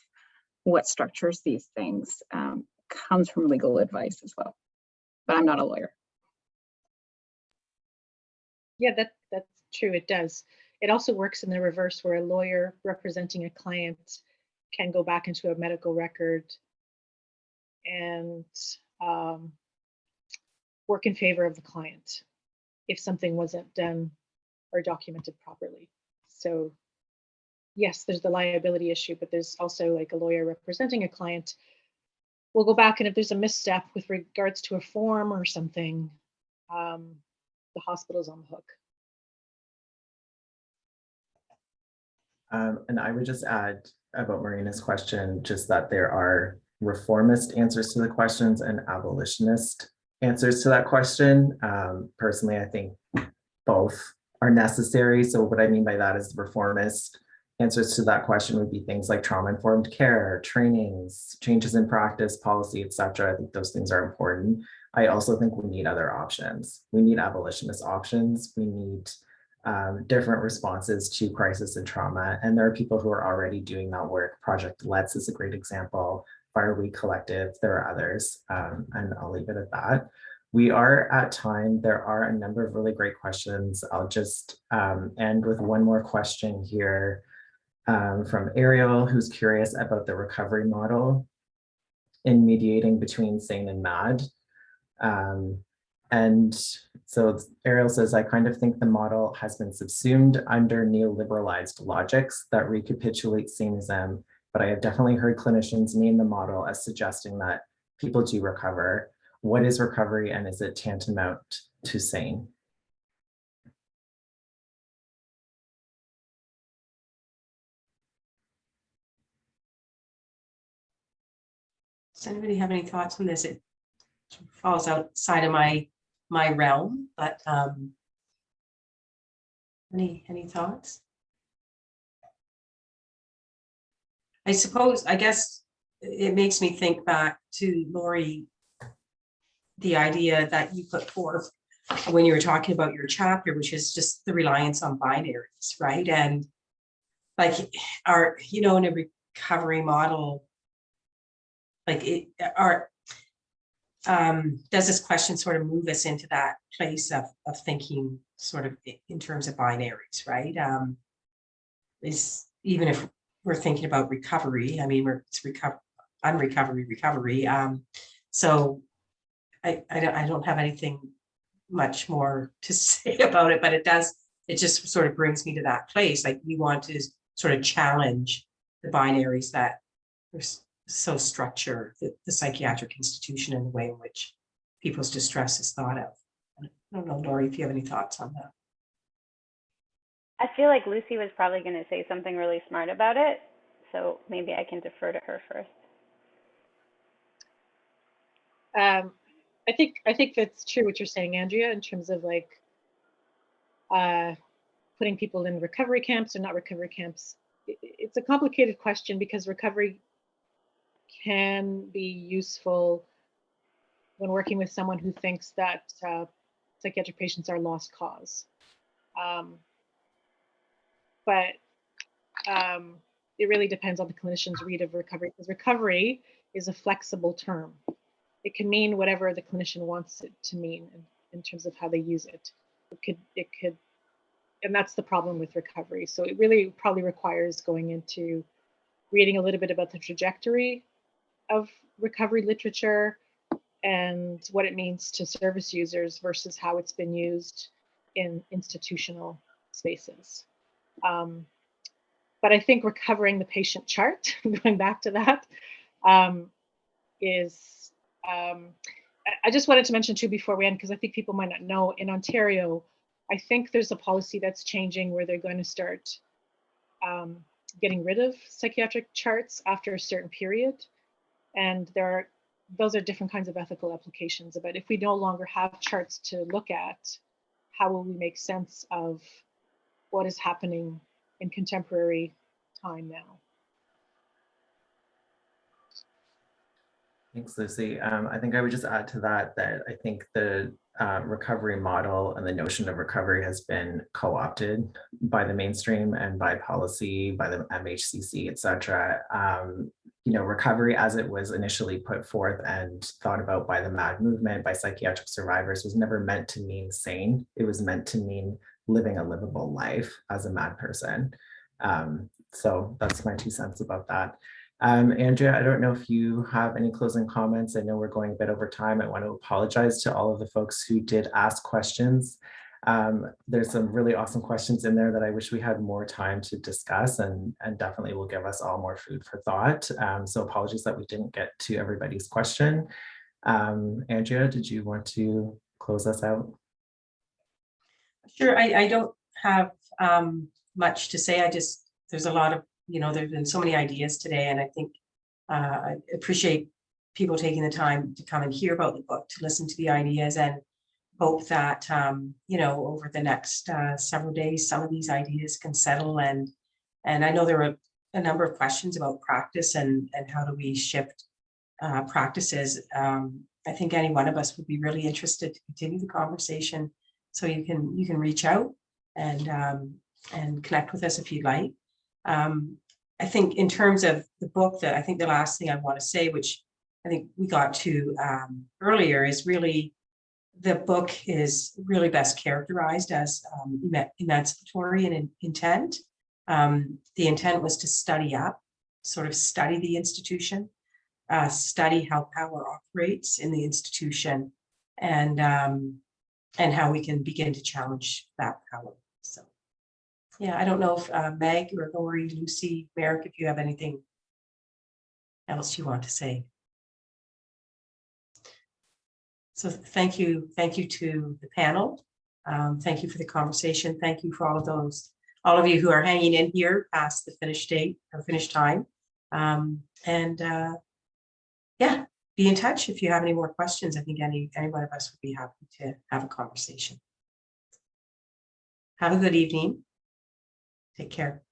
what structures these things comes from legal advice as well. But I'm not a lawyer. Yeah, that's true. It does. It also works in the reverse, where a lawyer representing a client can go back into a medical record and work in favor of the client if something wasn't done or documented properly. So yes, there's the liability issue, but there's also like a lawyer representing a client will go back, and if there's a misstep with regards to a form or something, the hospital's on the hook. And I would just add about Marina's question, just that there are reformist answers to the questions and abolitionist answers to that question. Personally, I think both are necessary. So what I mean by that is reformist answers to that question would be things like trauma-informed care, trainings, changes in practice, policy, etc. I think those things are important. I also think we need other options. We need abolitionist options. We need different responses to crisis and trauma. And there are people who are already doing that work. Project Let's is a great example. Fire Week Collective, there are others, and I'll leave it at that. We are at time. There are a number of really great questions. I'll just end with one more question here from Ariel, who's curious about the recovery model in mediating between sane and mad. And so Ariel says, I kind of think the model has been subsumed under neoliberalized logics that recapitulate saneism, but I have definitely heard clinicians name the model as suggesting that people do recover. What is recovery, and is it tantamount to sane? Does anybody have any thoughts on this? It falls outside of my realm, but any thoughts? I guess it makes me think back to Lori, the idea that you put forth when you were talking about your chapter, which is just the reliance on binaries, right? And like in a recovery model, like does this question sort of move us into that place of thinking sort of in terms of binaries, right? Is even if we're thinking about recovery, I mean, I'm recovery. So I don't have anything much more to say about it, but it just sort of brings me to that place. Like we want to sort of challenge the binaries that are so structure the psychiatric institution in the way in which people's distress is thought of. I don't know, Lori, if you have any thoughts on that. I feel like Lucy was probably going to say something really smart about it, so maybe I can defer to her first. I think that's true what you're saying, Andrea, in terms of like putting people in recovery camps or not recovery camps. It's a complicated question because recovery can be useful when working with someone who thinks that psychiatric patients are lost cause. But it really depends on the clinician's read of recovery, because recovery is a flexible term. It can mean whatever the clinician wants it to mean in terms of how they use it. It could, and that's the problem with recovery. So it really probably requires going into reading a little bit about the trajectory of recovery literature and what it means to service users versus how it's been used in institutional spaces. But I think recovering the patient chart, going back to that, is, I just wanted to mention too before we end, because I think people might not know, in Ontario, I think there's a policy that's changing where they're going to start getting rid of psychiatric charts after a certain period. And those are different kinds of ethical applications about if we no longer have charts to look at, how will we make sense of what is happening in contemporary time now? Thanks, Lucy. I think I would just add to that I think the recovery model and the notion of recovery has been co-opted by the mainstream and by policy, by the MHCC, et cetera. Recovery as it was initially put forth and thought about by the MAD movement, by psychiatric survivors, was never meant to mean sane. It was meant to mean living a livable life as a MAD person. So that's my 2 cents about that. Andrea, I don't know if you have any closing comments. I know we're going a bit over time. I want to apologize to all of the folks who did ask questions. There's some really awesome questions in there that I wish we had more time to discuss and definitely will give us all more food for thought. So apologies that we didn't get to everybody's question. Andrea, did you want to close us out? Sure, I don't have much to say. There's a lot of, there's been so many ideas today, and I think I appreciate people taking the time to come and hear about the book, to listen to the ideas, and hope that, over the next several days, some of these ideas can settle. And I know there were a number of questions about practice and how do we shift practices. I think any one of us would be really interested to continue the conversation. So you can reach out and connect with us if you'd like. I think in terms of the book, that I think the last thing I want to say, which I think we got to earlier, is really the book is really best characterized as emancipatory in intent. The intent was to study up, sort of study the institution, study how power operates in the institution, and how we can begin to challenge that power. So, yeah, I don't know if Meg or Lori, Lucy, Merrick, if you have anything else you want to say. So thank you to the panel. Thank you for the conversation. Thank you for all of you who are hanging in here past the finish date or finish time. Yeah, be in touch if you have any more questions. I think any one of us would be happy to have a conversation. Have a good evening. Take care.